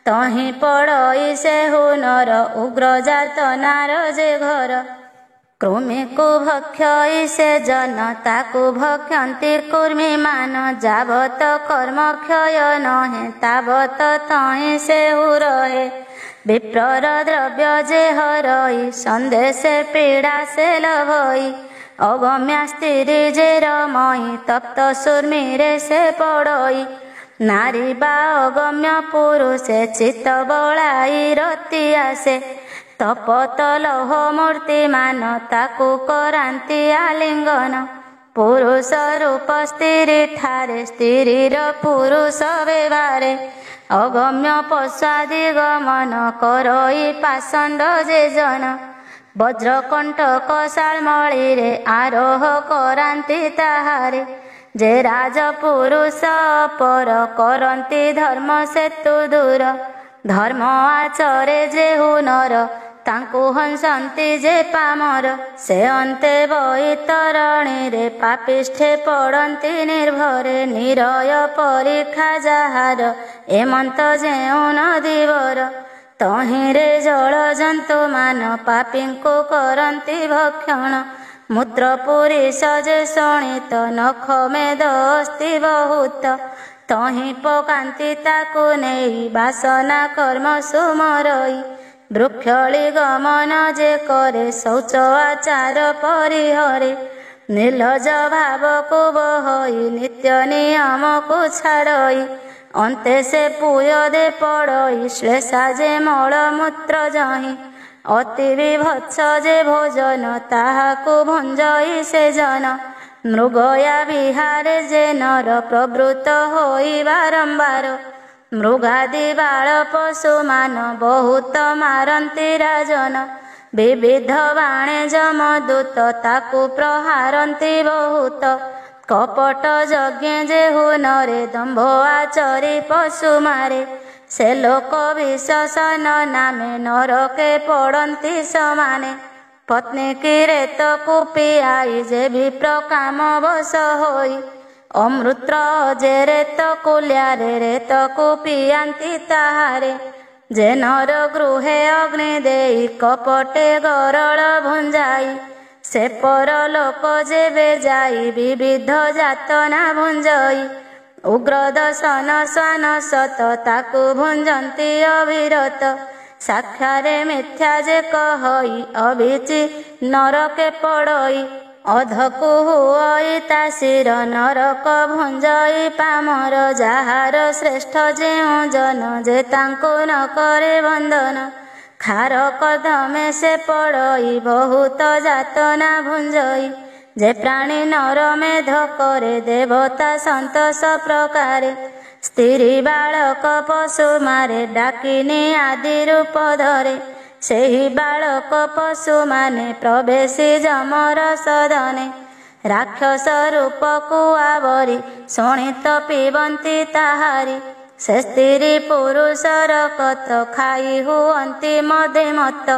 ତହିଁ ପଡ଼ଇ ସେ ହୁନର ଉଗ୍ର ଯାତନାର ଯେ ଘର କୃମିକୁ ଭକ୍ଷଇ ସେ ଜନ ତାକୁ ଭକ୍ଷନ୍ତି କୃମିମାନ ଯାବତ କର୍ମ କ୍ଷୟ ନହେ ତାବତ ତହିଁ ସେ ରହେ ବିପ୍ରର ଦ୍ରବ୍ୟ ଯେ ହରଇ ସନ୍ଦେଶେ ପୀଡ଼ା ସେ ଲଭଇ ଅଗମ୍ୟା ସ୍ତ୍ରୀ ଯେ ରମଇ ତପ୍ତ ସୁର୍ମିରେ ସେ ପଡ଼ଇ ନାରୀ ବା ଅଗମ୍ୟ ପୁରୁଷେ ଚିତ୍ତ ବଳାଇ ରତି ଆସେ ତପତ ଲୌହ ମୂର୍ତ୍ତି ମାନ ତାକୁ କରାନ୍ତି ଆଲିଙ୍ଗନ ପୁରୁଷ ରୂପ ସ୍ତ୍ରୀ ଠାରେ ସ୍ତ୍ରୀର ପୁରୁଷ ବ୍ୟବହାରେ ଅଗମ୍ୟ ପଶ୍ୱାଦି ଗମନ କରଇ ପାଷଣ୍ଡ ଯେ ଜନ ବଜ୍ରକଣ୍ଟକ ଶାଳମଳୀରେ ଆରୋହ କରାନ୍ତି ତାହାରେ ଯେ ରାଜପୁରୁଷ ପର କରନ୍ତି ଧର୍ମ ସେତୁ ଦୂର ଧର୍ମ ଆଚରେ ଯେ ହୁନର ତାଙ୍କୁ ହଂସନ୍ତି ଯେ ପାମର ସେ ଅନ୍ତେ ବୈତରଣୀରେ ପାପିଷ୍ଠେ ପଡ଼ନ୍ତି ନିର୍ଭରେ ନିରୟ ପରୀକ୍ଷା ଯାହାର ଏମନ୍ତ ଯେଉଁ ନଦୀବର ତହିଁରେ ଜଳ ଜନ୍ତୁମାନ ପାପୀଙ୍କୁ କରନ୍ତି ଭକ୍ଷଣ ମୂତ୍ର ପୁରୀଷ ଯେ ଶୋଣିତ ନଖ ମେଦ ଅସ୍ତି ବହୁତ ତହିଁ ପକାନ୍ତି ତାକୁ ନେଇ ବାସନା କର୍ମ ସୁମରଇ ବୃକ୍ଷଳି ଗମନ ଯେ କରେ ଶୌଚ ଆଚାର ପରିହରେ ନିର୍ଲଜ ଭାବକୁ ବହଇ ନିତ୍ୟ ନିୟମକୁ ଛାଡ଼ଇ ଅନ୍ତେ ସେ ପୁୟଦେ ପଡ଼ଇ ଶ୍ଲେଷା ଯେ ମଳ ମୂତ୍ର ଯହିଁ ଅତି ବିଭତ୍ସ ଯେ ଭୋଜନ ତାହାକୁ ଭଞ୍ଜଇ ସେ ଜନ ମୃଗୟା ବିହାରେ ଯେ ନର ପ୍ରବୃତ ହୋଇ ବାରମ୍ବାର ମୃଗାଦି ବାଳ ପଶୁମାନ ବହୁତ ମାରନ୍ତି ରାଜନ। ବିବିଧ ବାଣେ ଯମଦୂତ ତାକୁ ପ୍ରହାରନ୍ତି ବହୁତ। କପଟ ଯଜ୍ଞେ ଯେହୁନରେ ଦମ୍ଭ ଆଚରି ପଶୁ ମାରେ। ସେ ଲୋକ ବିଶ୍ୱସନ ନାମେ ନରକେ ପଡ଼ନ୍ତି ସମାନେ। ପତ୍ନୀ କି ରେତକୁ ପିଆଇ ଯେ ବିପ୍ର କାମ ବଶ ହୋଇ। ଅମୃତ ଯେ ରେତ କୁଲ୍ୟାରେ ରେତକୁ ପିଆନ୍ତି ତାହାରେ। ଯେ ନର ଗୃହେ ଅଗ୍ନି ଦେଇ କପଟେ ଗରଳ ଭୁଞ୍ଜାଇ। ସେ ପରଲୋକ ଯେବେ ଯାଇ ବିବିଧ ଯାତନା ଭୁଞ୍ଜଇ। ଉଗ୍ର ଦଶନ ଶ୍ୱାନ ସତ ତାକୁ ଭୁଞ୍ଜନ୍ତି ଅବିରତ। ସାକ୍ଷାରେ ମିଥ୍ୟା ଯେ କହଇ ଅବିଚି ନରକେ ପଡ଼ଇ। ଅଧକୁ ହୁଅଇ ତା ଶିର ନରକ ଭୁଞ୍ଜଇ ପାମର। ଯାହାର ଶ୍ରେଷ୍ଠ ଯେଉଁ ଜନ ଯେ ତାଙ୍କୁ ନ କରେ ବନ୍ଦନ। ଖାର କଦମେ ସେ ପଡ଼ଇ ବହୁତ ଯାତନା ଭୁଞ୍ଜଇ। ଯେ ପ୍ରାଣୀ ନର ମେଧ କରେ ଦେବତା ସନ୍ତୋଷ ପ୍ରକାରେ। ସ୍ତ୍ରୀ ବାଳକ ପଶୁ ମାରେ ଡାକିନି ଆଦି ରୂପ ଧରେ। ସେହି ବାଳକ ପଶୁମାନେ ପ୍ରବେଶୀ ଯମର ସଦନେ। ରାକ୍ଷସ ରୂପକୁ ଆବରି ଶୋଣିତ ପିବନ୍ତି ତାହାରି। ସେ ସ୍ତ୍ରୀ ପୁରୁଷର କତ ଖାଇ ହୁଅନ୍ତି ମଦେ ମତ।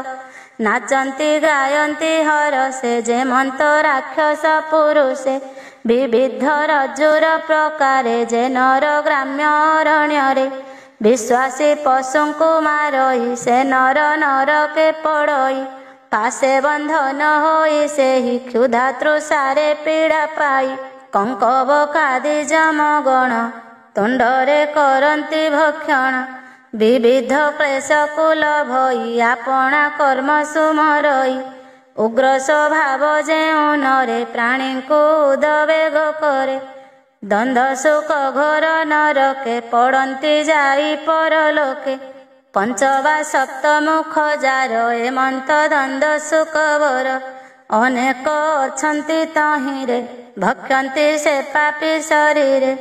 ନାଚନ୍ତି ଗାୟନ୍ତି ହରସେ ଯେମନ୍ତ ରାକ୍ଷସ ପୁରୁଷେ। ବିବିଧ ରଜ୍ଜୁର ପ୍ରକାରେ ଯେ ନର ଗ୍ରାମ୍ୟ ଅରଣ୍ୟରେ। ବିଶ୍ୱାସୀ ପଶୁଙ୍କୁ ମାରଇ ସେ ନର ନରକେ ପଡ଼ଇ। ପାଶେ ବନ୍ଧନ ହୋଇ ସେହି କ୍ଷୁଧା ତୃଷାରେ ପୀଡ଼ା ପାଇ। କଙ୍କବକାଦି ଯମଗଣ ତୁଣ୍ଡରେ କରନ୍ତି ଭକ୍ଷଣ। ବିବିଧ କ୍ଲେଶକୁ ଲଭଇ ଆପଣା କର୍ମ ସୁମରଇ। ଉଗ୍ର ସ୍ୱଭାବ ଯେଉଁ ନରେ ପ୍ରାଣୀଙ୍କୁ ଉଦବେଗ କରେ। ଦ୍ୱନ୍ଦ୍ୱ ସୁଖ ଘୋର ନରକେ ପଡ଼ନ୍ତି ଯାଇ ପରଲୋକେ। ପଞ୍ଚ ବା ସପ୍ତ ମୁଖ ଯାର ଏମନ୍ତ ଦ୍ୱନ୍ଦ୍ୱ ସୁଖବର। ଅନେକ ଅଛନ୍ତି ତହିଁରେ ଭକ୍ଷନ୍ତି ସେ ପାପୀ ଶରୀରେ।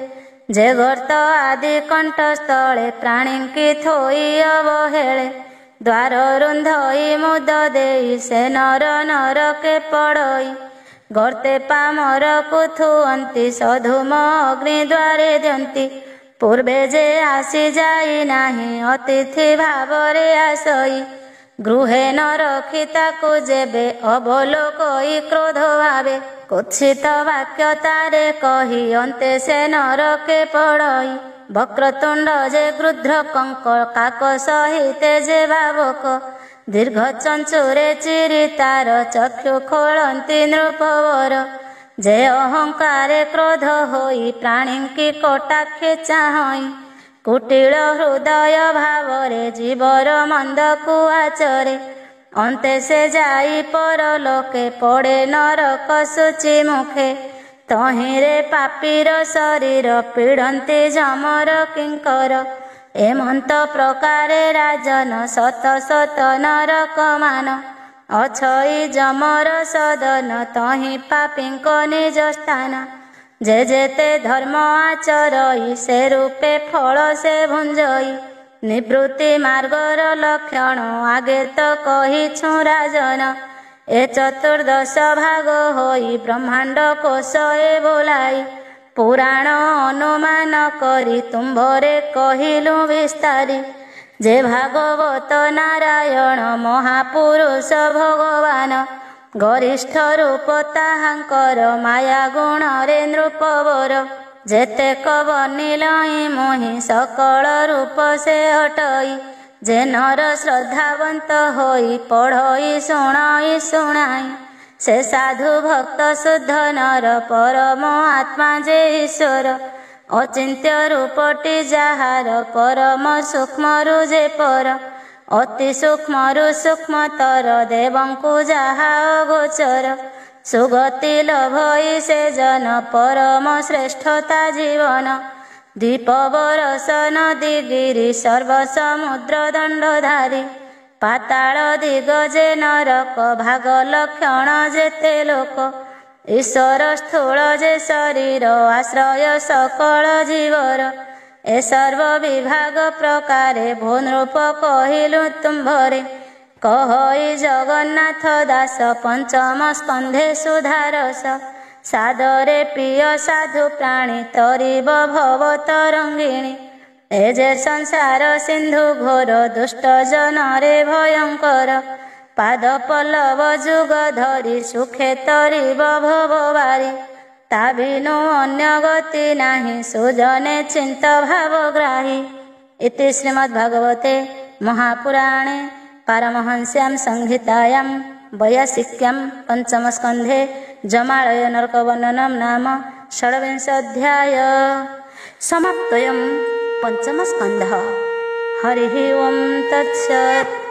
ଯେ ଗର୍ତ୍ତ ଆଦି କଣ୍ଠସ୍ଥଳେ ପ୍ରାଣୀଙ୍କି ଥୋଇ ଅବହେଳେ। ଦ୍ୱାର ରୁନ୍ଧଇ ମୁଦ ଦେଇ ସେ ନର ନରକେ ପଡ଼ଇ। ଗର୍ତ୍ତେ ପାମରକୁ ଥୁଅନ୍ତି ସଧୁମ ଅଗ୍ନି ଦ୍ୱାରେ ଦିଅନ୍ତି। ପୂର୍ବେ ଯେ ଆସି ଯାଇ ନାହିଁ ଅତିଥି ଭାବରେ ଆସଇ। ଗୃହେ ନ ରଖି ତାକୁ ଯେବେ ଅବଲୋକଇ କ୍ରୋଧ ଭାବେ। କୁତ୍ସିତ ବାକ୍ୟ ତାରେ କହି ଅନ୍ତେ ସେ ନରକେ ପଡ଼ଇ। ବକ୍ରତୁଣ୍ଡ ଯେ ଗୃଧ୍ର କଙ୍କ କାକ ସହିତେ ଯେ ଭାବକ। ଦୀର୍ଘ ଚଞ୍ଚୁରେ ଚିରି ତାର ଚକ୍ଷୁ ଖୋଳନ୍ତି ନୃପବର। ଯେ ଅହଙ୍କାରେ କ୍ରୋଧ ହୋଇ ପ୍ରାଣୀଙ୍କି କଟାକ୍ଷେ ଚାହଁ। କୁଟିଳ ହୃଦୟ ଭାବରେ ଜୀବର ମନ୍ଦକୁ ଆଚରେ। ଅନ୍ତେ ସେ ଯାଇ ପରଲୋକେ ପଡ଼େ ନରକ ସୂଚି ମୁଖେ। ତହିଁରେ ପାପୀର ଶରୀର ପୀଡ଼ନ୍ତି ଯମର କିଙ୍କର। ଏମନ୍ତ ପ୍ରକାରେ ରାଜନ ଶତ ଶତ ନରକ ମାନ। ଅଛଇ ଯମର ସଦନ ତହିଁ ପାପୀଙ୍କ ନିଜ ସ୍ଥାନ। ଯେ ଯେତେ ଧର୍ମ ଆଚରଇ ସେ ରୂପେ ଫଳ ସେ ଭୁଞ୍ଜଇ। ନିବୃତ୍ତି ମାର୍ଗର ଲକ୍ଷଣ ଆଗେ ତ କହିଛୁ ରାଜନ। ଏ ଚତୁର୍ଦଶ ଭାଗ ହୋଇ ବ୍ରହ୍ମାଣ୍ଡ କୋଶ ଏ ବୋଲାଇ। ପୁରାଣ ଅନୁମାନ କରି ତୁମ୍ଭରେ କହିଲୁ ବିସ୍ତାରି। ଯେ ଭାଗବତ ନାରାୟଣ ମହାପୁରୁଷ ଭଗବାନ। ଗରିଷ୍ଠ ରୂପ ତାହାଙ୍କର ମାୟା ଗୁଣରେ ନୃପବର। ଯେତେକ ବନିଲଇଁ ମୁହିଁ ସକଳ ରୂପ ସେ ହଟଇ। ଯେ ନର ଶ୍ରଦ୍ଧାବନ୍ତ ହୋଇ ପଢ଼ଇ ଶୁଣଇ ଶୁଣାଇ। ସେ ସାଧୁ ଭକ୍ତ ଶୁଦ୍ଧ ନର ପରମ ଆତ୍ମା ଯେ ଈଶ୍ୱର। ଅଚିନ୍ତ୍ୟ ରୂପଟି ଯାହାର ପରମ ସୂକ୍ଷ୍ମରୁ ଯେ ପର। ଅତି ସୂକ୍ଷ୍ମରୁ ସୂକ୍ଷ୍ମତର ଦେବଙ୍କୁ ଯାହା ଅଗୋଚର। ସୁଗତି ଲଭଇ ସେ ଜନ ପରମ ଶ୍ରେଷ୍ଠତା ଜୀବନ। ଦ୍ୱୀପ ବରସ ନଦୀ ଗିରି ସର୍ବ ସମୁଦ୍ର ଦଣ୍ଡଧାରୀ। ପାତାଳ ଦିଗ ଯେ ନରକ ଭାଗ ଲକ୍ଷଣ ଯେତେ ଲୋକ। ଈଶ୍ୱର ସ୍ଥୂଳ ଯେ ଶରୀର ଆଶ୍ରୟ ସକଳ ଜୀବର। ଏ ସର୍ବ ବିଭାଗ ପ୍ରକାରେ ଭୋ ନୃପ କହିଲୁ ତୁମ୍ଭରେ। କହଇ ଜଗନ୍ନାଥ ଦାସ ପଞ୍ଚମ ସ୍କନ୍ଧେ ସୁଧାରସ। ସାଦରେ ପ୍ରିୟ ସାଧୁ ପ୍ରାଣୀ ତରିବ ଭବ ତରଙ୍ଗିଣୀ। ଏ ଯେ ସଂସାର ସିନ୍ଧୁ ଘୋର ଦୁଷ୍ଟ ଜନରେ ଭୟଙ୍କର। ପାଦ ପଲ୍ଲବ ଯୁଗ ଧରି ସୁଖେ ତରିବ ଭବ ବାରି। ତା ବିନୁ ଅନ୍ୟ ଗତି ନାହିଁ ସୁଜନେ ଚିନ୍ତ ଭାବଗ୍ରାହୀ। ଇତି ଶ୍ରୀମଦ୍ଭାଗବତେ ମହାପୁରାଣେ ପାରମହଂସ୍ୟାಂ ସଂହିତାୟାं ବୈୟାସିକ୍ୟାं ପଞ୍ଚମ ସ୍କନ୍ଧେ ଜମାଳୟ ନରକवर्णनं नाम षड्विंशोऽध्याय। समाप्तोऽयं पञ्चमस्कन्धः। हरिः ओं तत्सत्।